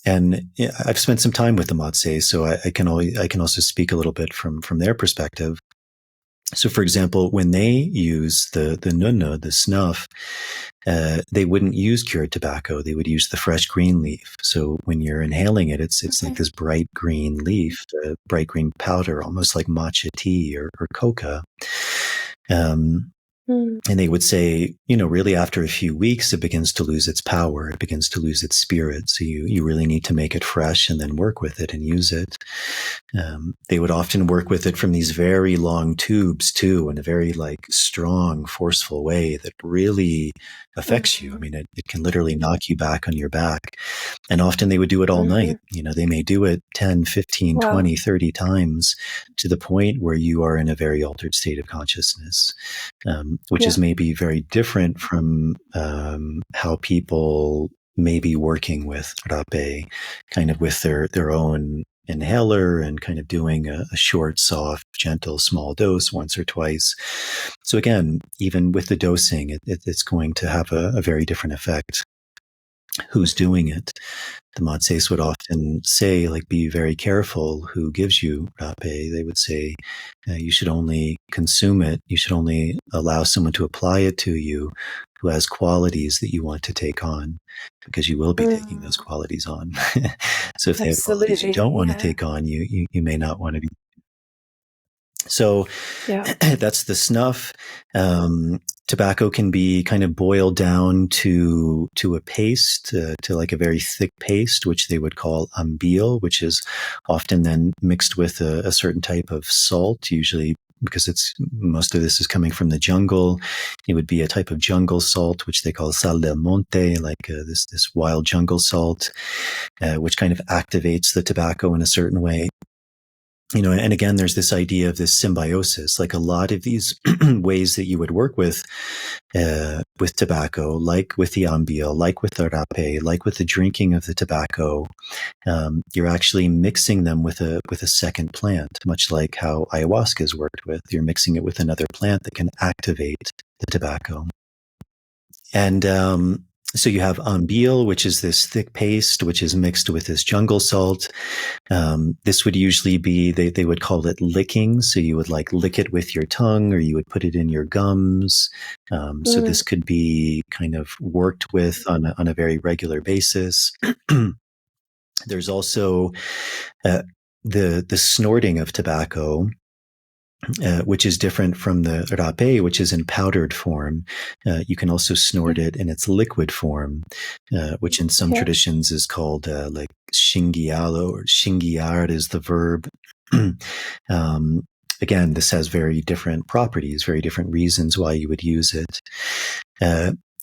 And I've spent some time with the Matses, so I can also speak a little bit from their perspective. So, for example, when they use the nunna, the snuff, they wouldn't use cured tobacco. They would use the fresh green leaf. So when you're inhaling it, it's like this bright green leaf, bright green powder, almost like matcha tea or coca. And they would say, really after a few weeks, it begins to lose its power. It begins to lose its spirit. So you really need to make it fresh and then work with it and use it. They would often work with it from these very long tubes too, in a very strong, forceful way that really affects you. I mean, it can literally knock you back on your back. And often they would do it all night. They may do it 10, 15, 20, 30 times to the point where you are in a very altered state of consciousness. Which is maybe very different from how people may be working with rape, kind of with their own inhaler and kind of doing a short, soft, gentle, small dose once or twice. So again, even with the dosing, it's going to have a very different effect. Who's doing it? The Matses would often say, be very careful who gives you rape. They would say, you should only consume it. You should only allow someone to apply it to you who has qualities that you want to take on, because you will be taking those qualities on. So if they have qualities you don't want to take on, you may not want to be. So that's the snuff. Tobacco can be kind of boiled down to a paste, to a very thick paste, which they would call ambil, which is often then mixed with a certain type of salt, usually because most of this is coming from the jungle. It would be a type of jungle salt, which they call sal del monte, this wild jungle salt, which kind of activates the tobacco in a certain way. And again, there's this idea of this symbiosis, a lot of these ways that you would work with tobacco, like with the ambil, like with the rape, like with the drinking of the tobacco. You're actually mixing them with a second plant, much like how ayahuasca is worked with. You're mixing it with another plant that can activate the tobacco. And so you have ambil, which is this thick paste, which is mixed with this jungle salt. This would usually be, they would call it licking. So you would lick it with your tongue, or you would put it in your gums. So this could be kind of worked with on a very regular basis. There's also the snorting of tobacco, which is different from the rape, which is in powdered form. You can also snort it in its liquid form, which in some traditions is called shingialo, or shingiar is the verb. Again, this has very different properties, very different reasons why you would use it.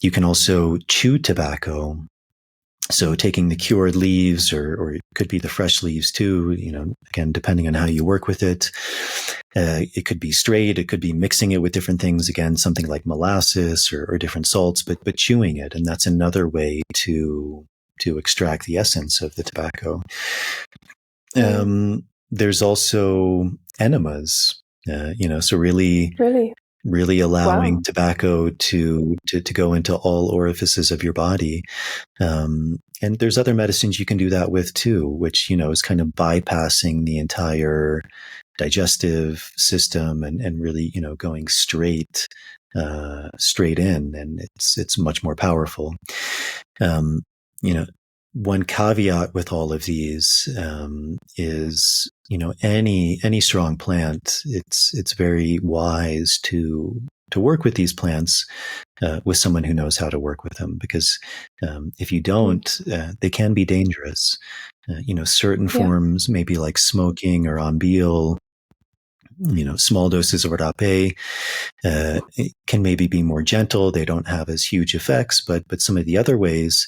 You can also chew tobacco. So taking the cured leaves, or it could be the fresh leaves too, again, depending on how you work with it. It could be straight, it could be mixing it with different things, again, something like molasses or different salts, but chewing it. And that's another way to extract the essence of the tobacco. There's also enemas, so really, really allowing Wow. tobacco to go into all orifices of your body. And there's other medicines you can do that with too, which, is kind of bypassing the entire digestive system and really, going straight in, and it's much more powerful. Um, you know, One caveat with all of these is, any strong plant, it's very wise to work with these plants with someone who knows how to work with them, because if you don't, they can be dangerous. Certain forms, maybe like smoking or ambil, small doses of rapé can maybe be more gentle. They don't have as huge effects, but some of the other ways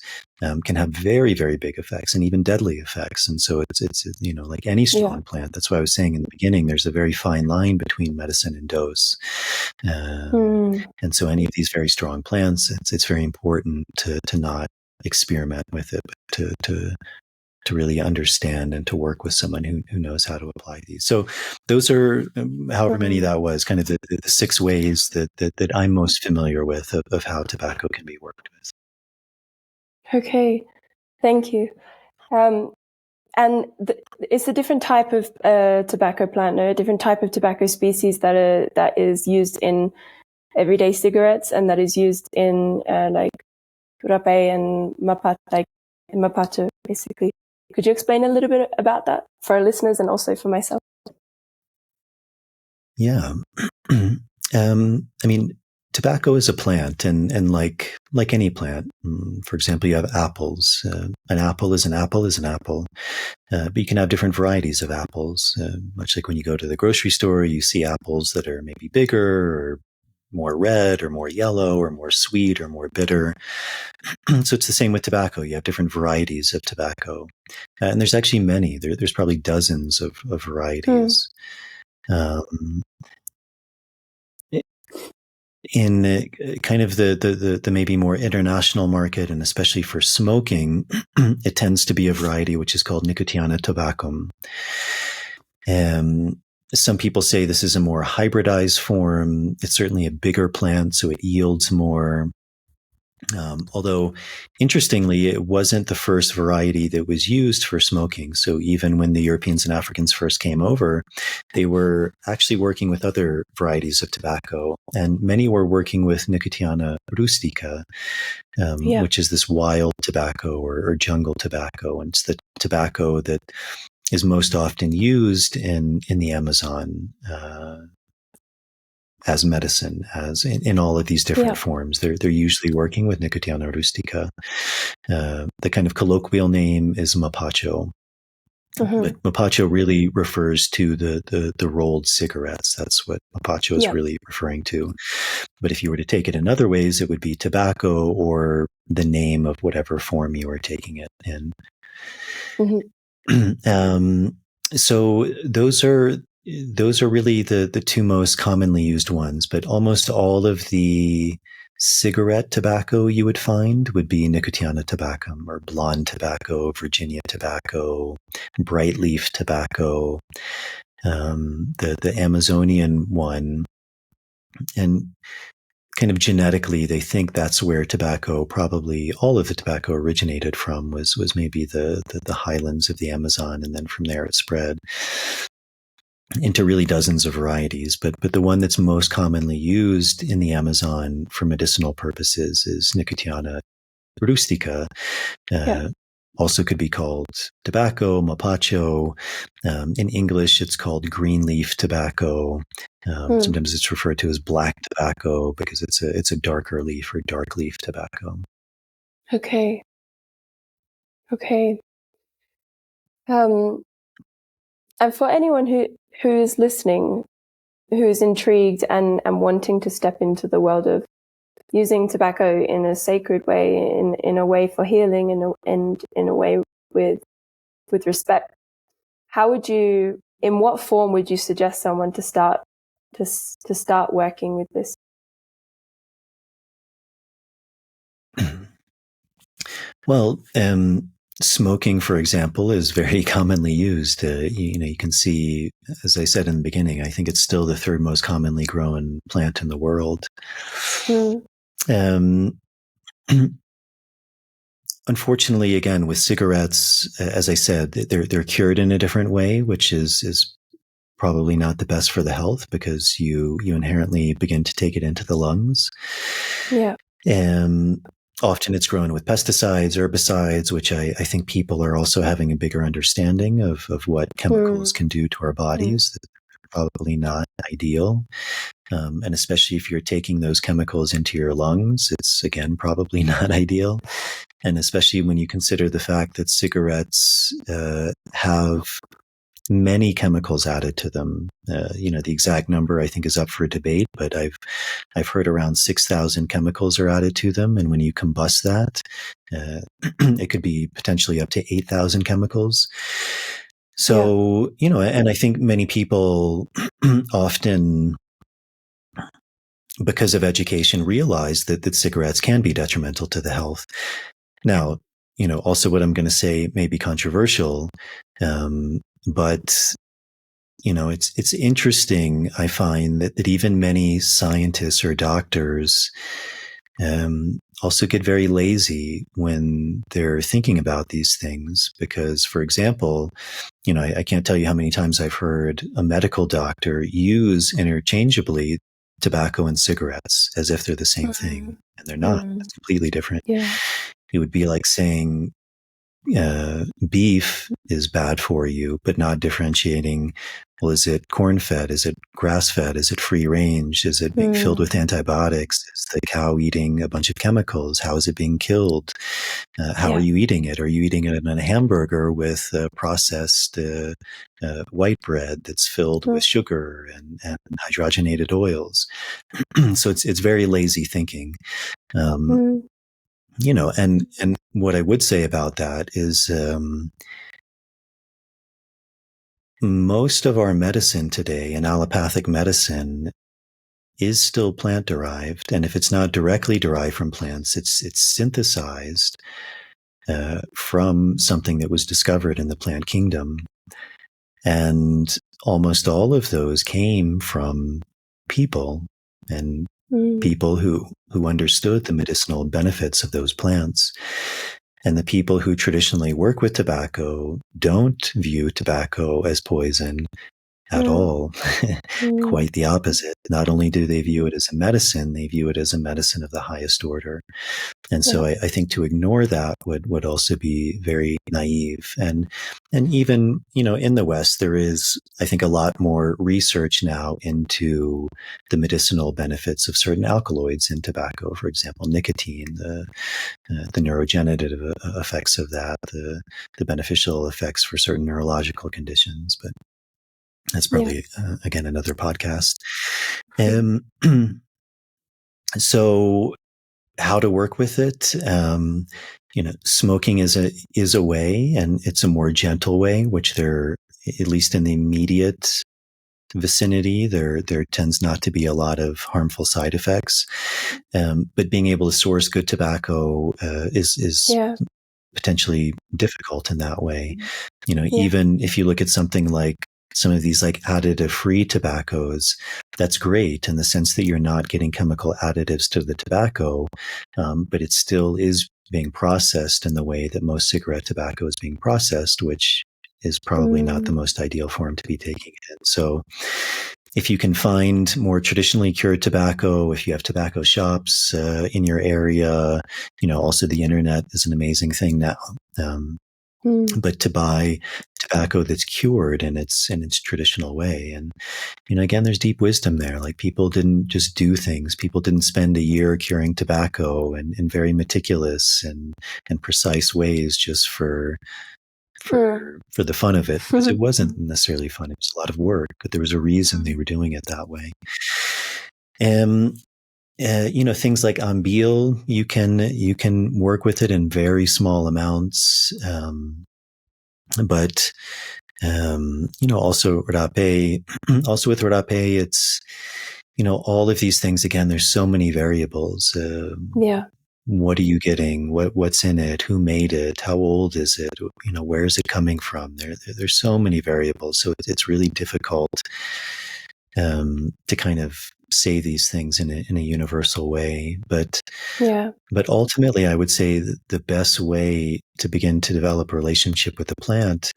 can have very, very big effects and even deadly effects. And so it's like any strong plant. That's why I was saying in the beginning, there's a very fine line between medicine and dose. And so any of these very strong plants, it's very important to not experiment with it, but to really understand and to work with someone who knows how to apply these. So those are, however many that was, kind of the 6 ways that I'm most familiar with of how tobacco can be worked with. Okay, thank you. And it's a different type of tobacco plant, or a different type of tobacco species that is used in everyday cigarettes, and that is used in like rapé and mapato, basically. Could you explain a little bit about that for our listeners and also for myself? Yeah. Tobacco is a plant, and like any plant, for example, you have apples. An apple is an apple is an apple. But you can have different varieties of apples, much like when you go to the grocery store, you see apples that are maybe bigger or more red or more yellow or more sweet or more bitter. So it's the same with tobacco. You have different varieties of tobacco. And there's actually many. There's probably dozens of varieties. In kind of the maybe more international market, and especially for smoking, it tends to be a variety which is called Nicotiana tabacum. Some people say this is a more hybridized form. It's certainly a bigger plant, so it yields more. Although, interestingly, it wasn't the first variety that was used for smoking. So even when the Europeans and Africans first came over, they were actually working with other varieties of tobacco. And many were working with Nicotiana rustica, which is this wild tobacco or jungle tobacco. And it's the tobacco that is most often used in the Amazon as medicine, as in all of these different forms. They're usually working with Nicotiana rustica. The kind of colloquial name is mapacho. But mapacho really refers to the rolled cigarettes. That's what mapacho is really referring to. But if you were to take it in other ways, it would be tobacco or the name of whatever form you are taking it in. So those are really the 2 most commonly used ones, but almost all of the cigarette tobacco you would find would be Nicotiana tabacum, or blonde tobacco, Virginia tobacco, bright leaf tobacco, the Amazonian one. And kind of genetically, they think that's where tobacco, probably all of the tobacco originated from, was maybe the highlands of the Amazon, and then from there it spread into really dozens of varieties. But the one that's most commonly used in the Amazon for medicinal purposes is Nicotiana rustica. Also could be called tobacco, mapacho. In English, it's called green leaf tobacco. Sometimes it's referred to as black tobacco because it's a darker leaf or dark leaf tobacco. Okay. And for anyone who is listening, who's intrigued and wanting to step into the world of using tobacco in a sacred way, in a way for healing, and in a way with respect, in what form would you suggest someone to start working with this? Well, smoking, for example, is very commonly used. You can see, as I said in the beginning, I think it's still the third most commonly grown plant in the world. Um, unfortunately, again, with cigarettes, as I said, they're cured in a different way, which is probably not the best for the health, because you inherently begin to take it into the lungs. Yeah. Often it's grown with pesticides, herbicides, which I think people are also having a bigger understanding of what chemicals can do to our bodies. Probably not ideal. And especially if you're taking those chemicals into your lungs, it's, again, probably not ideal. And especially when you consider the fact that cigarettes have many chemicals added to them. The exact number, I think, is up for debate, but I've heard around 6,000 chemicals are added to them. And when you combust that, it could be potentially up to 8,000 chemicals. So, and I think many people often, because of education, realize that cigarettes can be detrimental to the health. Now, also what I'm going to say may be controversial, but it's interesting. I find that even many scientists or doctors also get very lazy when they're thinking about these things, because, for example, I can't tell you how many times I've heard a medical doctor use interchangeably tobacco and cigarettes as if they're the same thing, and they're not. It's completely different. Yeah. It would be like saying beef is bad for you, but not differentiating, well, is it corn-fed? Is it grass-fed? Is it free-range? Is it being filled with antibiotics? Is the cow eating a bunch of chemicals? How is it being killed? How are you eating it? Are you eating it in a hamburger with processed white bread that's filled with sugar and hydrogenated oils? So it's very lazy thinking. And what I would say about that is most of our medicine today, in allopathic medicine, is still plant derived. And if it's not directly derived from plants, it's synthesized from something that was discovered in the plant kingdom. And almost all of those came from people, and people who understood the medicinal benefits of those plants. And the people who traditionally work with tobacco don't view tobacco as poison at all. Quite the opposite. Not only do they view it as a medicine, they view it as a medicine of the highest order. And so I think to ignore that would also be very naive. And even, in the West, there is, I think, a lot more research now into the medicinal benefits of certain alkaloids in tobacco, for example, nicotine, the neurogenerative effects of that, the beneficial effects for certain neurological conditions. But that's probably, again, another podcast. So how to work with it? Smoking is a way, and it's a more gentle way, which there, at least in the immediate vicinity, there tends not to be a lot of harmful side effects. But being able to source good tobacco is potentially difficult in that way. Even if you look at something like some of these like additive-free tobaccos, that's great in the sense that you're not getting chemical additives to the tobacco, but it still is being processed in the way that most cigarette tobacco is being processed, which is probably not the most ideal form to be taking it in. So if you can find more traditionally cured tobacco, if you have tobacco shops in your area, also the internet is an amazing thing now. But to buy tobacco that's cured in its traditional way. And, again, there's deep wisdom there. Like, people didn't just do things. People didn't spend a year curing tobacco in very meticulous and precise ways just for the fun of it, because it wasn't necessarily fun. It was a lot of work, but there was a reason they were doing it that way. Things like ambil, you can work with it in very small amounts. But also rape, also with rape, it's, all of these things, again, there's so many variables. what are you getting? What's in it? Who made it? How old is it? Where is it coming from? There's so many variables, so it's really difficult to kind of say these things in a universal way. But ultimately, I would say that the best way to begin to develop a relationship with the plant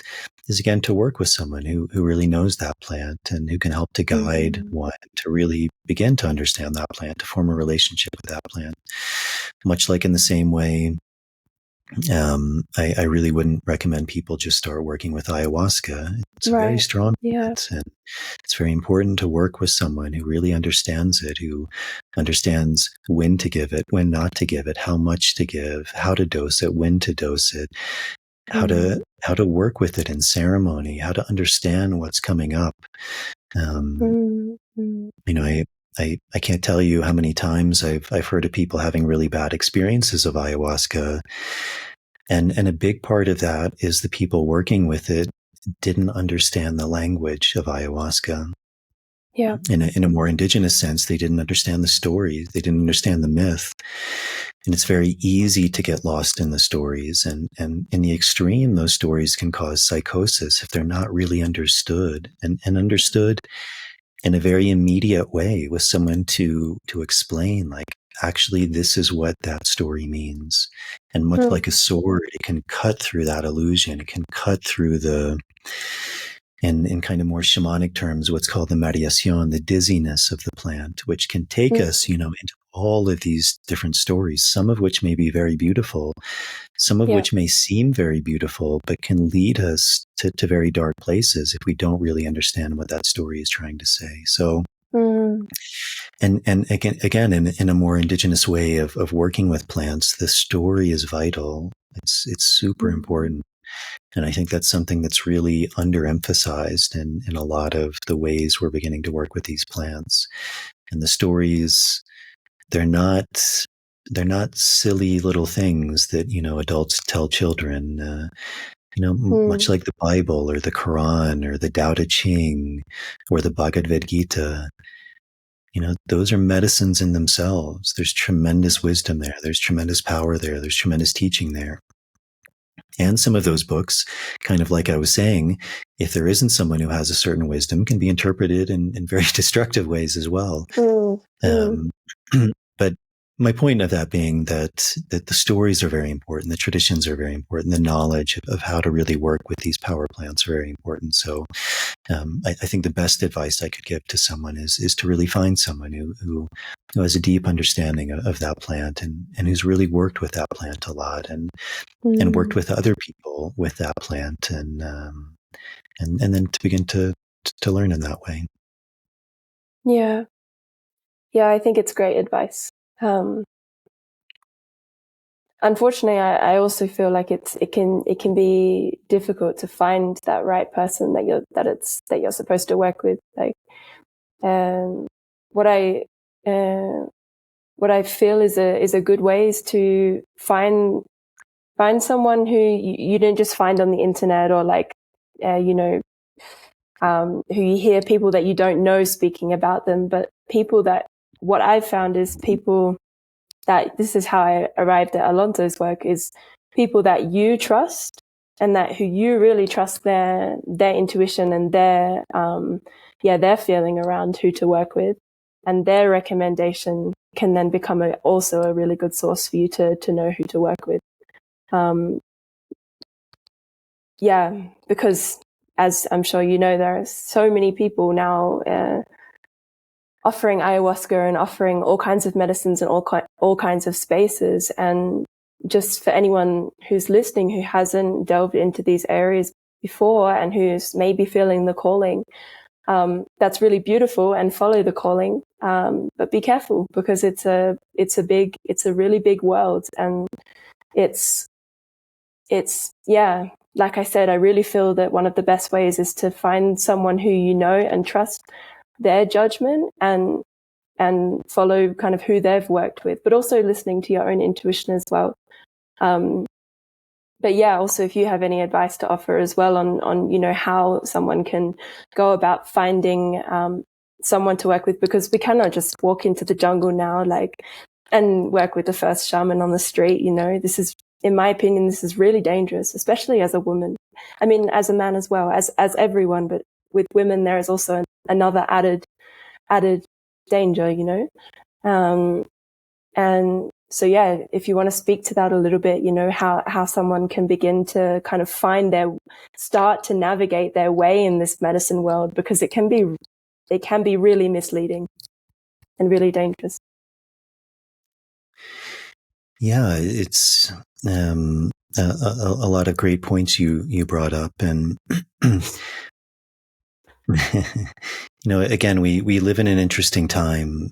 is, again, to work with someone who really knows that plant and who can help to guide one to really begin to understand that plant, to form a relationship with that plant. Much like in the same way, I really wouldn't recommend people just start working with ayahuasca. It's a very strong plant, and it's very important to work with someone who really understands it, who understands when to give it, when not to give it, how much to give, how to dose it, when to dose it, how to work with it in ceremony, how to understand what's coming up. I can't tell you how many times I've heard of people having really bad experiences of ayahuasca. And a big part of that is the people working with it didn't understand the language of ayahuasca. Yeah. In a more indigenous sense, they didn't understand the stories. They didn't understand the myth. And it's very easy to get lost in the stories. And in the extreme, those stories can cause psychosis if they're not really understood and understood in a very immediate way with someone to explain, like, actually, this is what that story means. And much like a sword, it can cut through that illusion. It can cut through in kind of more shamanic terms, what's called the mareación, the dizziness of the plant, which can take us, into all of these different stories, some of which may be very beautiful, some of which may seem very beautiful, but can lead us to very dark places if we don't really understand what that story is trying to say. So, and again, in a more indigenous way of working with plants, the story is vital. It's super important. And I think that's something that's really underemphasized in a lot of the ways we're beginning to work with these plants. And the stories, they're not silly little things that, adults tell children, much like the Bible or the Quran or the Tao Te Ching or the Bhagavad Gita. Those are medicines in themselves. There's tremendous wisdom there. There's tremendous power there. There's tremendous teaching there. And some of those books, kind of like I was saying, if there isn't someone who has a certain wisdom, can be interpreted in very destructive ways as well. But my point of that being that the stories are very important, the traditions are very important, the knowledge of how to really work with these power plants are very important. So I think the best advice I could give to someone is to really find someone who has a deep understanding of that plant and who's really worked with that plant a lot and worked with other people with that plant and then to begin to learn in that way. Yeah. Yeah, I think it's great advice. Unfortunately, I also feel like it can be difficult to find that right person that you're supposed to work with. Like, what I feel is a good way is to find someone who you don't just find on the internet or like, who you hear people that you don't know speaking about them, but people that, what I've found is people that, this is how I arrived at Alonso's work, is people that you trust and that who you really trust their intuition and their feeling around who to work with, and their recommendation can then become also a really good source for you to know who to work with. Because as I'm sure you know, there are so many people now offering ayahuasca and offering all kinds of medicines in all kinds of spaces. And just for anyone who's listening who hasn't delved into these areas before and who's maybe feeling the calling, that's really beautiful, and follow the calling. But be careful, because it's a really big world, and it's like I said, I really feel that one of the best ways is to find someone who you know and trust their judgment and follow kind of who they've worked with, but also listening to your own intuition as well. But yeah, also if you have any advice to offer as well on how someone can go about finding someone to work with, because we cannot just walk into the jungle now. Like, and work with the first shaman on the street. This is, in my opinion, this is really dangerous, especially as a woman. I mean, as a man as well, as everyone, but with women, there is also another added danger, and so, yeah, if you want to speak to that a little bit, how someone can begin to kind of start to navigate their way in this medicine world, because it can be really misleading and really dangerous. Yeah, it's a lot of great points you brought up, and again, we live in an interesting time.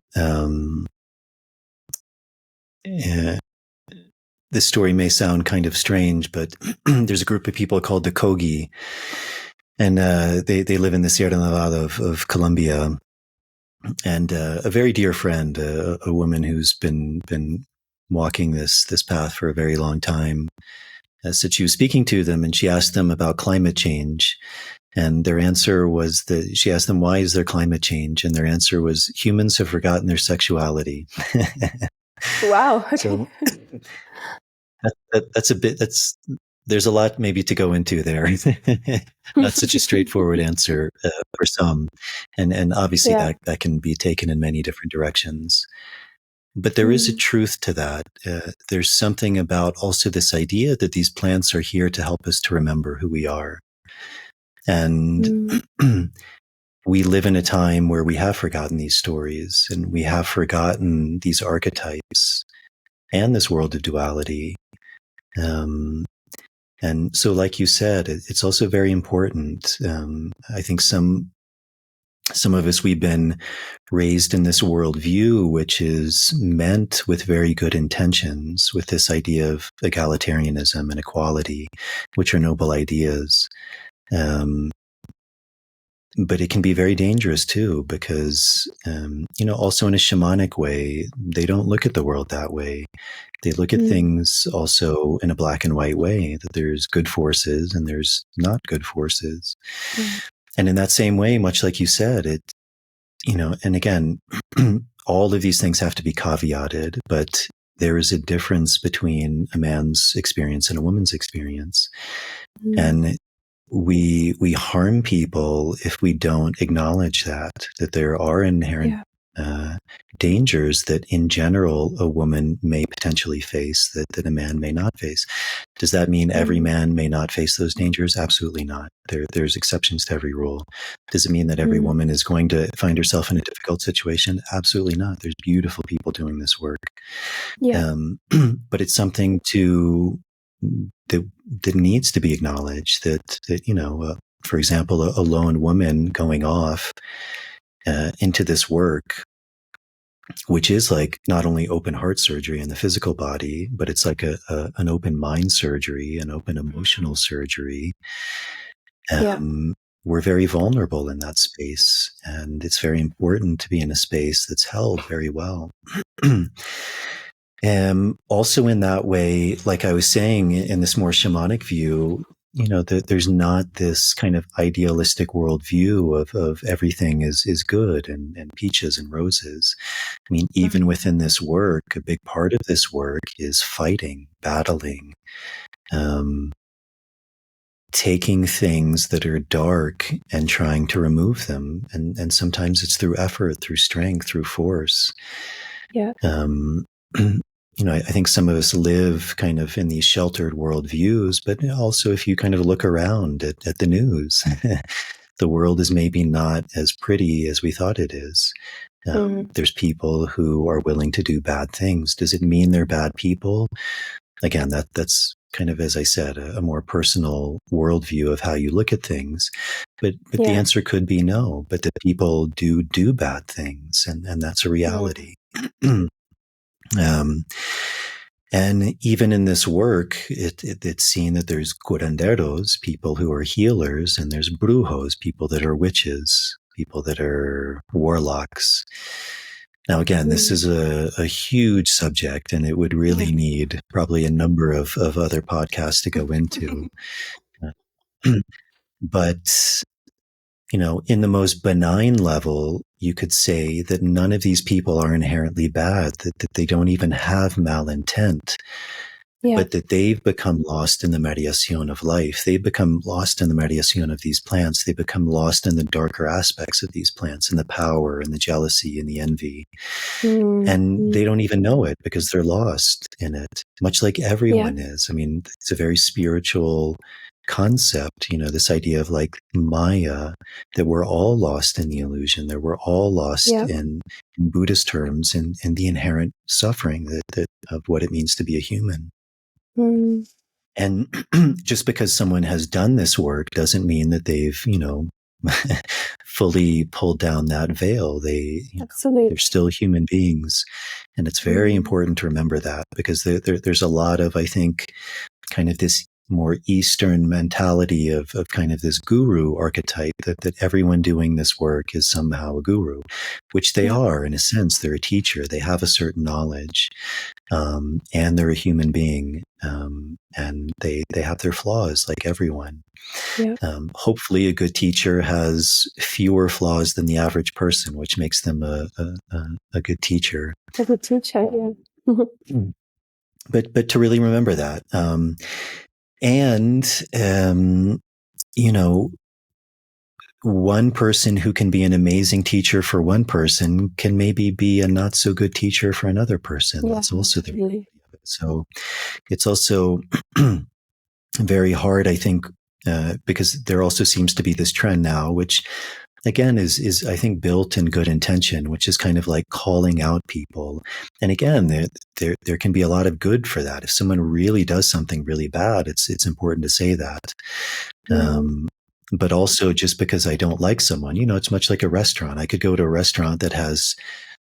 This story may sound kind of strange, but there's a group of people called the Kogi, and they live in the Sierra Nevada of Colombia. And a very dear friend, a woman who's been walking this path for a very long time, said she was speaking to them, and she asked them about climate change. And their answer was that she asked them, why is there climate change? And their answer was, humans have forgotten their sexuality. Wow. Okay. So there's a lot maybe to go into there. Not such a straightforward answer for some. And obviously that can be taken in many different directions. But there is a truth to that. There's something about also this idea that these plants are here to help us to remember who we are. And we live in a time where we have forgotten these stories, and we have forgotten these archetypes and this world of duality. And so, like you said, it's also very important. I think some of us, we've been raised in this worldview, which is meant with very good intentions, with this idea of egalitarianism and equality, which are noble ideas. But it can be very dangerous too, because, also in a shamanic way, they don't look at the world that way. They look at things also in a black and white way, that there's good forces and there's not good forces. And in that same way, much like you said, and again, all of these things have to be caveated, but there is a difference between a man's experience and a woman's experience. And we harm people if we don't acknowledge that there are inherent dangers that in general a woman may potentially face that a man may not face. Does that mean every man may not face those dangers? Absolutely not. There's exceptions to every rule. Does it mean that every woman is going to find herself in a difficult situation? Absolutely not. There's beautiful people doing this work. But it's something that needs to be acknowledged, that for example, a lone woman going off into this work, which is like not only open heart surgery in the physical body, but it's like an open mind surgery, an open emotional surgery. We're very vulnerable in that space, and it's very important to be in a space that's held very well. Also in that way, like I was saying, in this more shamanic view, that there's not this kind of idealistic worldview of everything is good and peaches and roses. I mean, even within this work, a big part of this work is fighting, battling, taking things that are dark and trying to remove them. And sometimes it's through effort, through strength, through force. I think some of us live kind of in these sheltered worldviews, but also if you kind of look around at the news, the world is maybe not as pretty as we thought it is. There's people who are willing to do bad things. Does it mean they're bad people? Again, that's kind of, as I said, a more personal worldview of how you look at things. But the answer could be no, but that people do bad things, and that's a reality. And even in this work, it's seen that there's curanderos, people who are healers, and there's brujos, people that are witches, people that are warlocks. Now, again, this is a huge subject, and it would really need probably a number of other podcasts to go into. But, in the most benign level, you could say that none of these people are inherently bad, that they don't even have malintent, but that they've become lost in the mediación of life. They've become lost in the mediación of these plants. They become lost in the darker aspects of these plants, and the power and the jealousy and the envy. And they don't even know it because they're lost in it, much like everyone is. I mean, it's a very spiritual concept, this idea of like Maya, that we're all lost in the illusion, that we're all lost in Buddhist terms, in the inherent suffering that of what it means to be a human. And just because someone has done this work doesn't mean that they've, fully pulled down that veil. They're still human beings. And it's very important to remember that, because there's a lot of, I think, kind of this more Eastern mentality of kind of this guru archetype, that everyone doing this work is somehow a guru, which they are in a sense. They're a teacher. They have a certain knowledge, and they're a human being, and they have their flaws like everyone. Hopefully a good teacher has fewer flaws than the average person, which makes them a good teacher. A good teacher, But to really remember that. One person who can be an amazing teacher for one person can maybe be a not so good teacher for another person. That's also the reality of it. So it's also very hard, I think, because there also seems to be this trend now, which again is I think built in good intention, which is kind of like calling out people. And again, there can be a lot of good for that. If someone really does something really bad, it's important to say that. But also, just because I don't like someone, it's much like a restaurant. I could go to a restaurant that has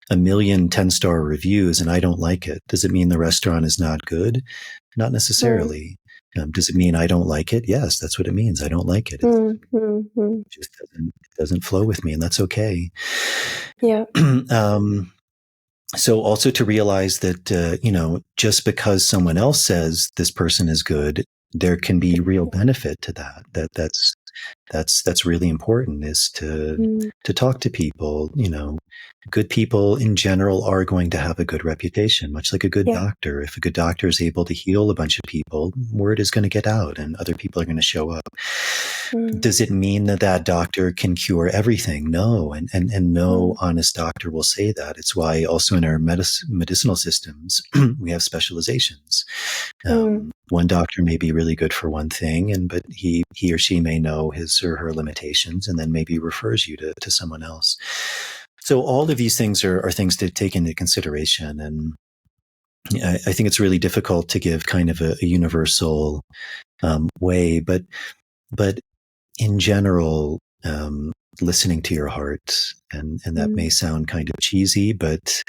1 million 10-star reviews and I don't like it. Does it mean the restaurant is not good? Not necessarily. Does it mean I don't like it? Yes, that's what it means. I don't like it. It just doesn't flow with me, and that's okay. So also to realize that, just because someone else says this person is good, there can be real benefit to that. That's really important, is to talk to people. Good people in general are going to have a good reputation, much like a good doctor. If a good doctor is able to heal a bunch of people, word is going to get out and other people are going to show up. Does it mean that doctor can cure everything? No. And no honest doctor will say that. It's why also in our medicinal systems, we have specializations. One doctor may be really good for one thing, but he or she may know his or her limitations, and then maybe refers you to someone else. So all of these things are things to take into consideration. And I think it's really difficult to give kind of a universal way, but in general, listening to your heart, and that may sound kind of cheesy, but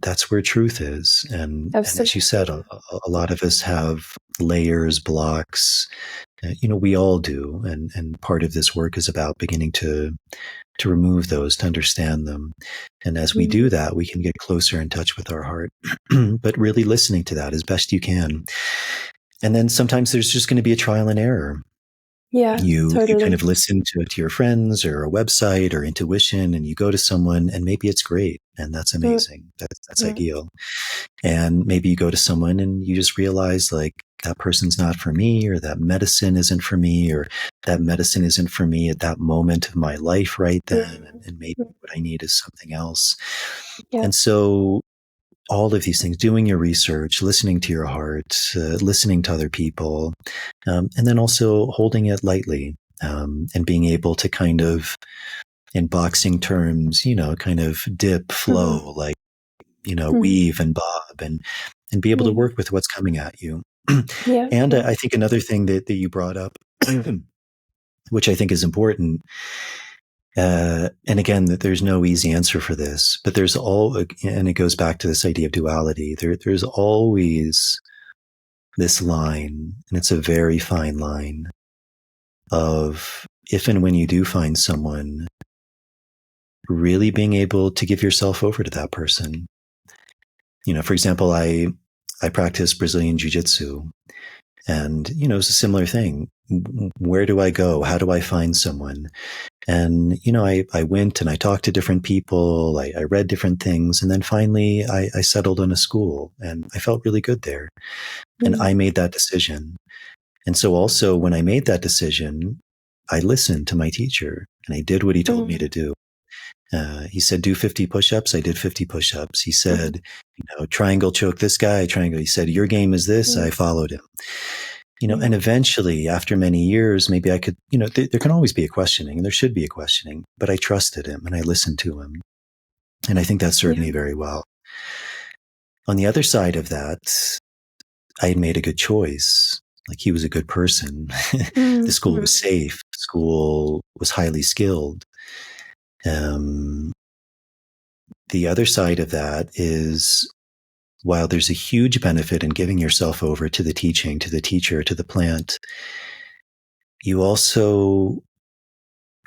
that's where truth is. And as you said, a lot of us have layers, blocks. We all do. And part of this work is about beginning to remove those, to understand them. And as we do that, we can get closer in touch with our heart, but really listening to that as best you can. And then sometimes there's just going to be a trial and error. You kind of listen to your friends or a website or intuition, and you go to someone and maybe it's great and that's amazing. That's ideal. And maybe you go to someone and you just realize like that person's not for me, or that medicine isn't for me, or that medicine isn't for me at that moment of my life right then. And maybe what I need is something else. And so all of these things, doing your research, listening to your heart, listening to other people, and then also holding it lightly, and being able to kind of, in boxing terms, kind of dip, flow, like, weave and bob, and be able to work with what's coming at you. And I think another thing that you brought up, which I think is important, and again, that there's no easy answer for this, but and it goes back to this idea of duality. There's always this line, and it's a very fine line, of if and when you do find someone, really being able to give yourself over to that person. For example, I practice Brazilian Jiu-Jitsu, And, it's a similar thing. Where do I go? How do I find someone? And, I went and I talked to different people. I read different things. And then finally I settled on a school and I felt really good there. And I made that decision. And so also when I made that decision, I listened to my teacher and I did what he told me to do. He said, do 50 push-ups. I did 50 push-ups. He said, triangle choke this guy, triangle. He said, your game is this. I followed him. And eventually after many years, maybe I could, there can always be a questioning and there should be a questioning, but I trusted him and I listened to him. And I think that served me very well. On the other side of that, I had made a good choice. Like he was a good person. The school was safe. The school was highly skilled. The other side of that is, while there's a huge benefit in giving yourself over to the teaching, to the teacher, to the plant, you also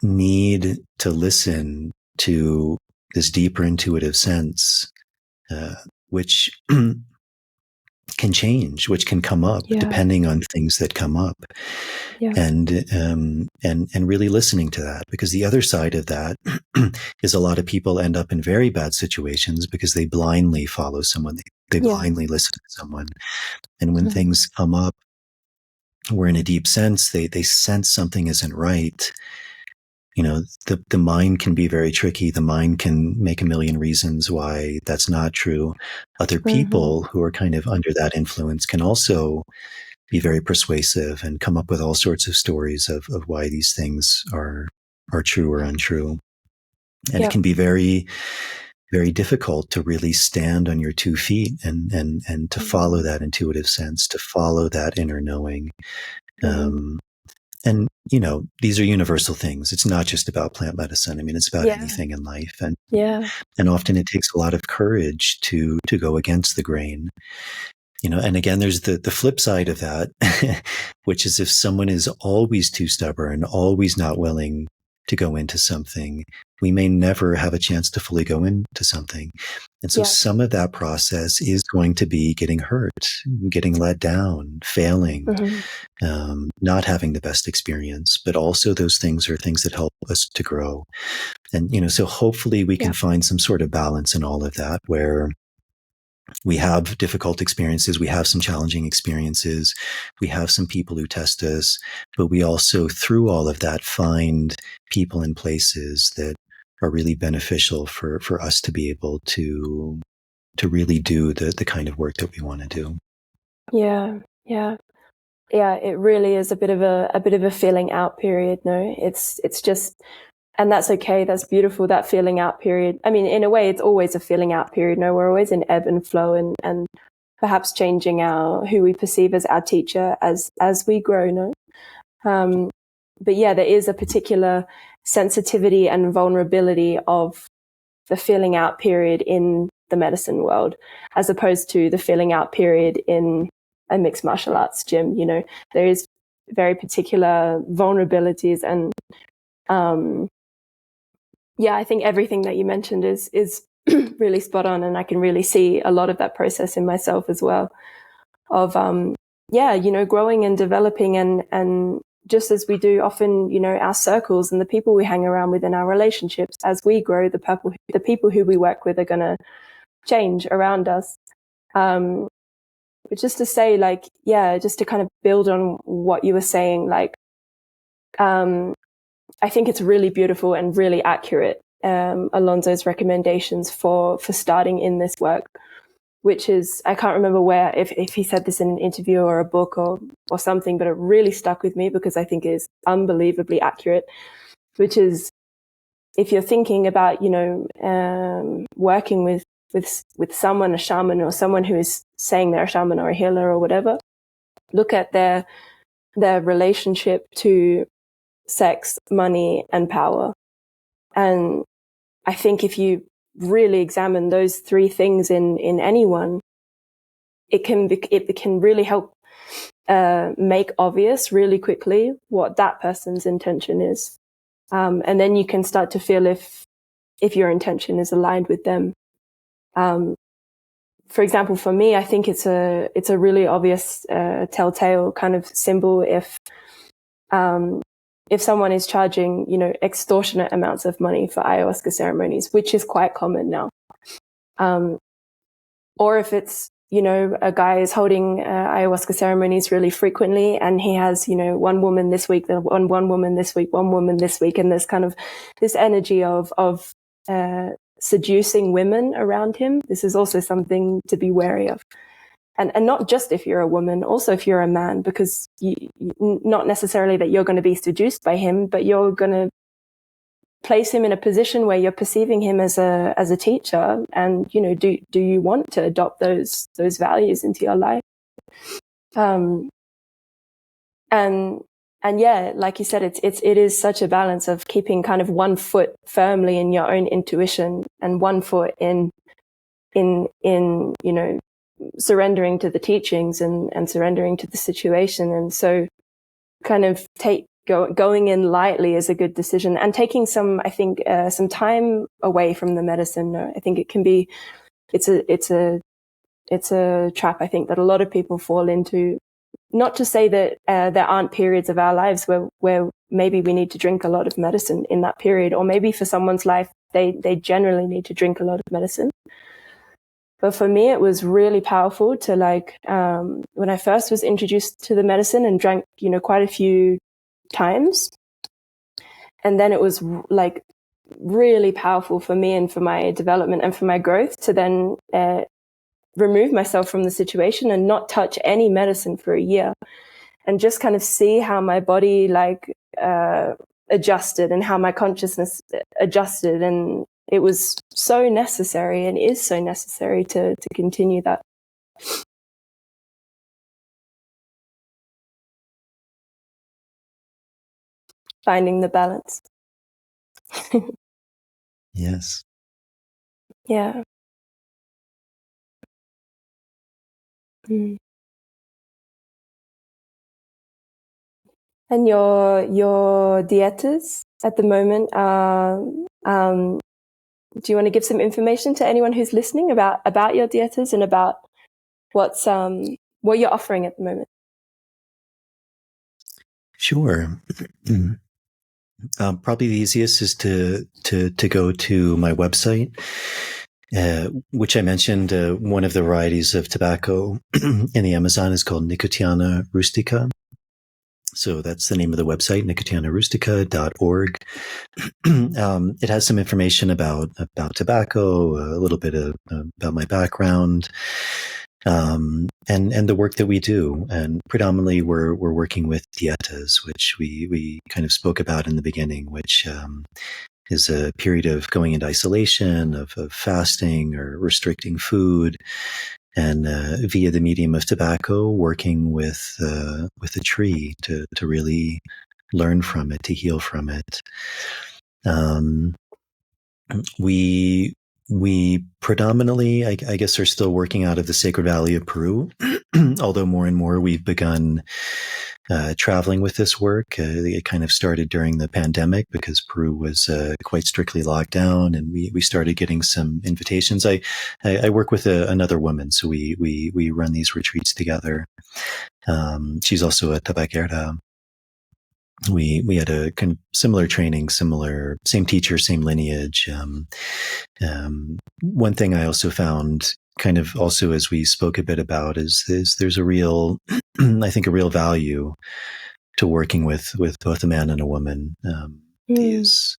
need to listen to this deeper intuitive sense, which can change, which can come up depending on things that come up. And really listening to that, because the other side of that is a lot of people end up in very bad situations because they blindly follow someone. They blindly listen to someone. And when things come up, where in a deep sense, they sense something isn't right. The mind can be very tricky. The mind can make a million reasons why that's not true. Other people who are kind of under that influence can also be very persuasive and come up with all sorts of stories of why these things are true or untrue. And it can be very, very difficult to really stand on your 2 feet and to follow that intuitive sense, to follow that inner knowing. And, these are universal things. It's not just about plant medicine. I mean, it's about anything in life. And often it takes a lot of courage to go against the grain. And again, there's the flip side of that, which is if someone is always too stubborn, always not willing to go into something, we may never have a chance to fully go into something. And so some of that process is going to be getting hurt, getting let down, failing, not having the best experience, but also those things are things that help us to grow. And, so hopefully we can find some sort of balance in all of that, where we have difficult experiences, we have some challenging experiences, we have some people who test us, but we also, through all of that, find people and places that are really beneficial for us to be able to really do the kind of work that we want to do. Yeah. It really is a bit of a feeling out period. No, it's just, and that's okay. That's beautiful. That feeling out period. I mean, in a way, it's always a feeling out period. No, we're always in ebb and flow, and perhaps changing who we perceive as our teacher as we grow. No, but there is a particular sensitivity and vulnerability of the feeling out period in the medicine world, as opposed to the feeling out period in a mixed martial arts gym. There is very particular vulnerabilities, and I think everything that you mentioned is really spot on, and I can really see a lot of that process in myself as well, of growing and developing, and just as we do often, our circles and the people we hang around with in our relationships, as we grow, the people who we work with are going to change around us. But just to say, just to kind of build on what you were saying, I think it's really beautiful and really accurate, Alonso's recommendations for starting in this work, which is, I can't remember where, if he said this in an interview or a book or something, but it really stuck with me because I think it is unbelievably accurate, which is, if you're thinking about, working with someone, a shaman, or someone who is saying they're a shaman or a healer or whatever, look at their relationship to sex, money, and power. And I think if you really examine those 3 things in anyone, it can really help make obvious really quickly what that person's intention is. And then you can start to feel if your intention is aligned with them. for example, for me, I think it's a really obvious telltale kind of symbol if someone is charging, you know, extortionate amounts of money for ayahuasca ceremonies, which is quite common now. Or if it's, you know, a guy is holding ayahuasca ceremonies really frequently and he has, you know, one woman this week, then one woman this week, one woman this week. And there's kind of this energy of seducing women around him. This is also something to be wary of. And not just if you're a woman, also if you're a man, because not necessarily that you're going to be seduced by him, but you're going to place him in a position where you're perceiving him as a teacher. And, you know, do you want to adopt those values into your life? And yeah, like you said, it is such a balance of keeping kind of one foot firmly in your own intuition and one foot in, you know, surrendering to the teachings and surrendering to the situation. And so kind of going in lightly is a good decision, and taking some, I think, some time away from the medicine. I think it can be, it's a trap, I think, that a lot of people fall into. Not to say that there aren't periods of our lives where maybe we need to drink a lot of medicine in that period, or maybe for someone's life, they generally need to drink a lot of medicine. But for me, it was really powerful to when I first was introduced to the medicine and drank, you know, quite a few times. And then it was like really powerful for me and for my development and for my growth to then remove myself from the situation and not touch any medicine for a year, and just kind of see how my body adjusted and how my consciousness adjusted. And it was so necessary and is so necessary to continue that. Finding the balance. Yes. Yeah. Mm. And your dietas at the moment are, do you want to give some information to anyone who's listening about your dietas and about what you're offering at the moment? Sure. Probably the easiest is to go to my website, which I mentioned. One of the varieties of tobacco in the Amazon is called Nicotiana rustica. So that's the name of the website, nicotianarustica.org. It has some information about tobacco, a little bit about my background, and the work that we do. And predominantly we're working with dietas, which we kind of spoke about in the beginning, which is a period of going into isolation, of fasting or restricting food, and via the medium of tobacco, working with a tree to really learn from it, to heal from it. We predominantly, I guess, are still working out of the Sacred Valley of Peru, although more and more we've begun traveling with this work. It kind of started during the pandemic because Peru was quite strictly locked down, and we started getting some invitations. I work with another woman, so we run these retreats together. She's also a tabaquera. We had a kind of similar training, same teacher, same lineage. One thing I also found, kind of also as we spoke a bit about, is there's a real, I think, a real value to working with both a man and a woman. These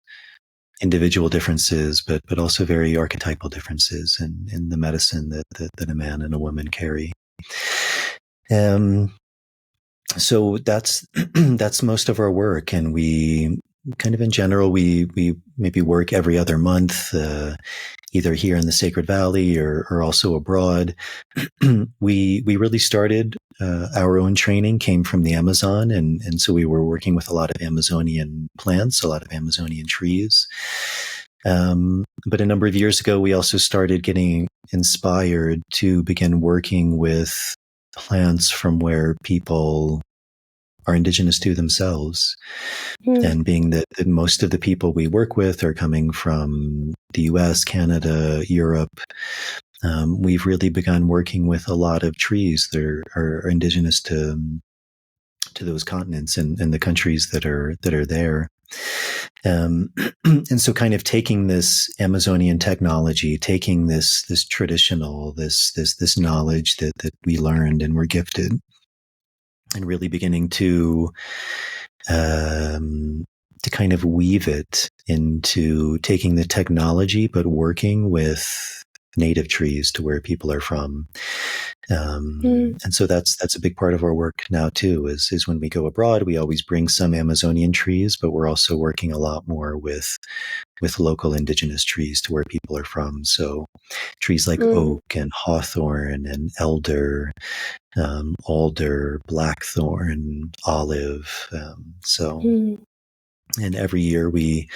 individual differences, but also very archetypal differences in the medicine that a man and a woman carry. So that's most of our work, and we kind of, in general, we maybe work every other month, either here in the Sacred Valley or also abroad. We really started our own training, came from the Amazon, and so we were working with a lot of Amazonian plants, a lot of Amazonian trees. But a number of years ago, we also started getting inspired to begin working with plants from where people are indigenous to themselves. And being that most of the people we work with are coming from the US, Canada, Europe, we've really begun working with a lot of trees that are indigenous to those continents and the countries that are there. And so kind of taking this Amazonian technology, taking this traditional, this knowledge that we learned and were gifted, and really beginning to kind of weave it into taking the technology, but working with native trees to where people are from. And so that's a big part of our work now too, is when we go abroad, we always bring some Amazonian trees, but we're also working a lot more with local indigenous trees to where people are from. So trees like oak and hawthorn and elder, alder, blackthorn, olive. And every year we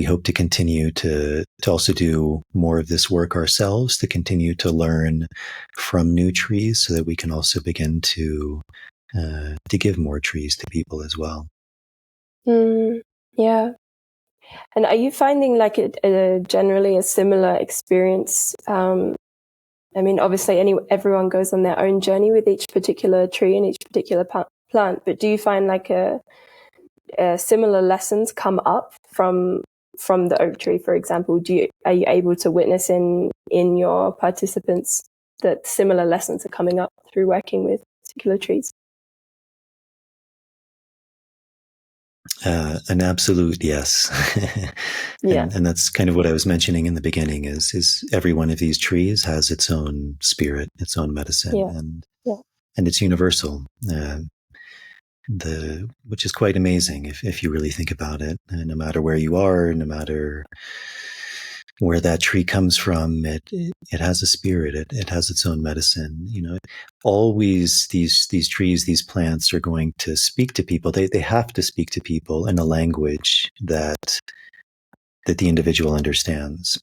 hope to continue to also do more of this work ourselves, to continue to learn from new trees so that we can also begin to give more trees to people as well. Yeah. And are you finding like generally a similar experience? I mean, obviously everyone goes on their own journey with each particular tree and each particular plant, but do you find like similar lessons come up from the oak tree, for example? Are you able to witness in your participants that similar lessons are coming up through working with particular trees? An absolute yes. And that's kind of what I was mentioning in the beginning is every one of these trees has its own spirit, its own medicine, and it's universal. Which is quite amazing if you really think about it. And no matter where you are, no matter where that tree comes from, it has a spirit. It has its own medicine. Always these trees, these plants are going to speak to people. They have to speak to people in a language that the individual understands.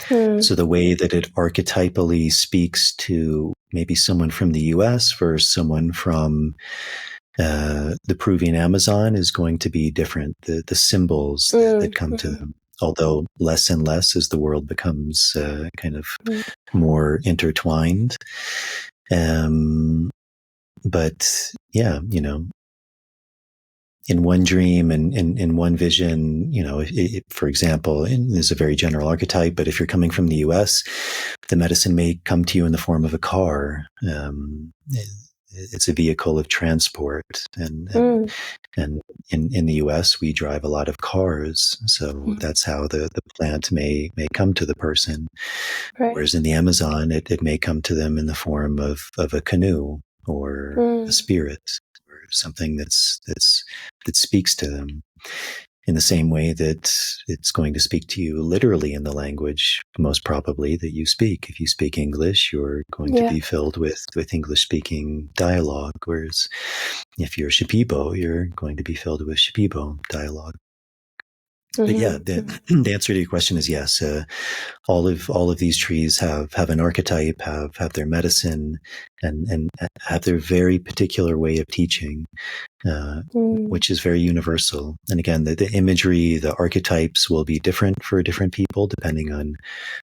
So the way that it archetypally speaks to maybe someone from the US versus someone from the Peruvian Amazon is going to be different. The symbols that come to them, although less and less as the world becomes kind of more intertwined. But yeah, in one dream and in one vision, for example, this is a very general archetype, but if you're coming from the US, the medicine may come to you in the form of a car. It's a vehicle of transport, and in the US we drive a lot of cars, so that's how the plant may come to the person. Right. Whereas in the Amazon, it may come to them in the form of a canoe or a spirit or something that speaks to them in the same way that it's going to speak to you literally in the language, most probably, that you speak. If you speak English, you're going to be filled with English-speaking dialogue, whereas if you're Shipibo, you're going to be filled with Shipibo dialogue. But yeah, the answer to your question is yes. All of these trees have an archetype, have their medicine, and have their very particular way of teaching, which is very universal. And again, the imagery, the archetypes will be different for different people depending on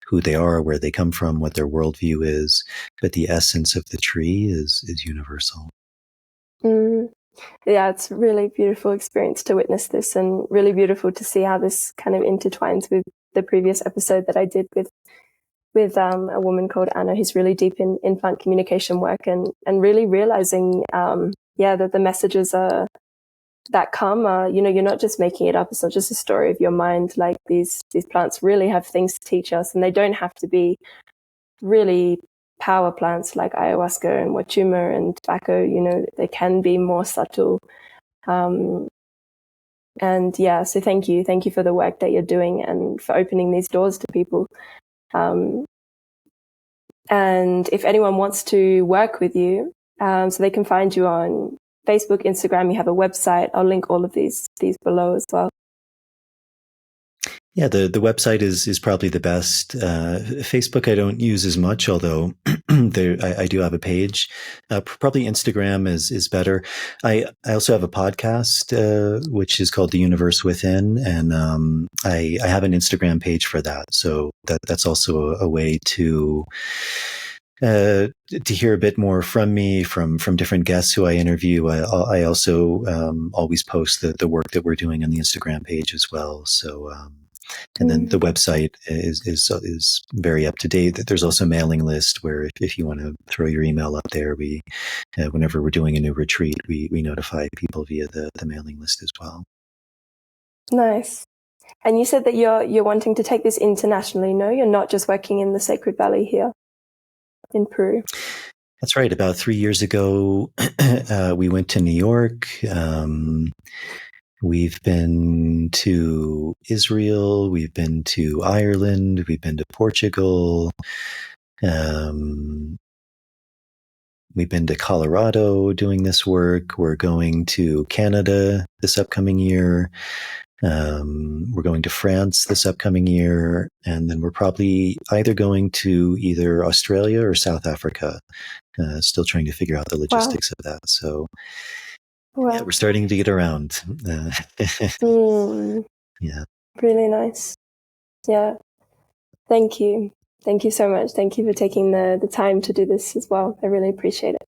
who they are, where they come from, what their worldview is. But the essence of the tree is universal. Yeah, it's a really beautiful experience to witness this, and really beautiful to see how this kind of intertwines with the previous episode that I did with a woman called Anna, who's really deep in plant communication work, and really realizing, that the messages that come are, you're not just making it up. It's not just a story of your mind. Like these plants really have things to teach us, and they don't have to be really power plants like ayahuasca and wachuma and tobacco. They can be more subtle. So thank you for the work that you're doing and for opening these doors to people. And if anyone wants to work with you, so they can find you on Facebook, Instagram, you have a website. I'll link all of these below as well. Yeah, the website is probably the best. Facebook I don't use as much, although I do have a page. Probably Instagram is better. I also have a podcast, which is called The Universe Within, and I have an Instagram page for that. So that's also a way to hear a bit more from me, from different guests who I interview. I also always post the work that we're doing on the Instagram page as well. So, and then the website is very up to date. There's also a mailing list where if you want to throw your email up there, we whenever we're doing a new retreat, we notify people via the mailing list as well. Nice. And you said that you're wanting to take this internationally. No, you're not just working in the Sacred Valley here in Peru. That's right. About 3 years ago, we went to New York. We've been to Israel. We've been to Ireland. We've been to Portugal. We've been to Colorado doing this work. We're going to Canada this upcoming year. We're going to France this upcoming year. And then we're probably either going to either Australia or South Africa. Still trying to figure out the logistics of that. So yeah, we're starting to get around. Yeah. Really nice. Yeah. Thank you. Thank you so much. Thank you for taking the time to do this as well. I really appreciate it.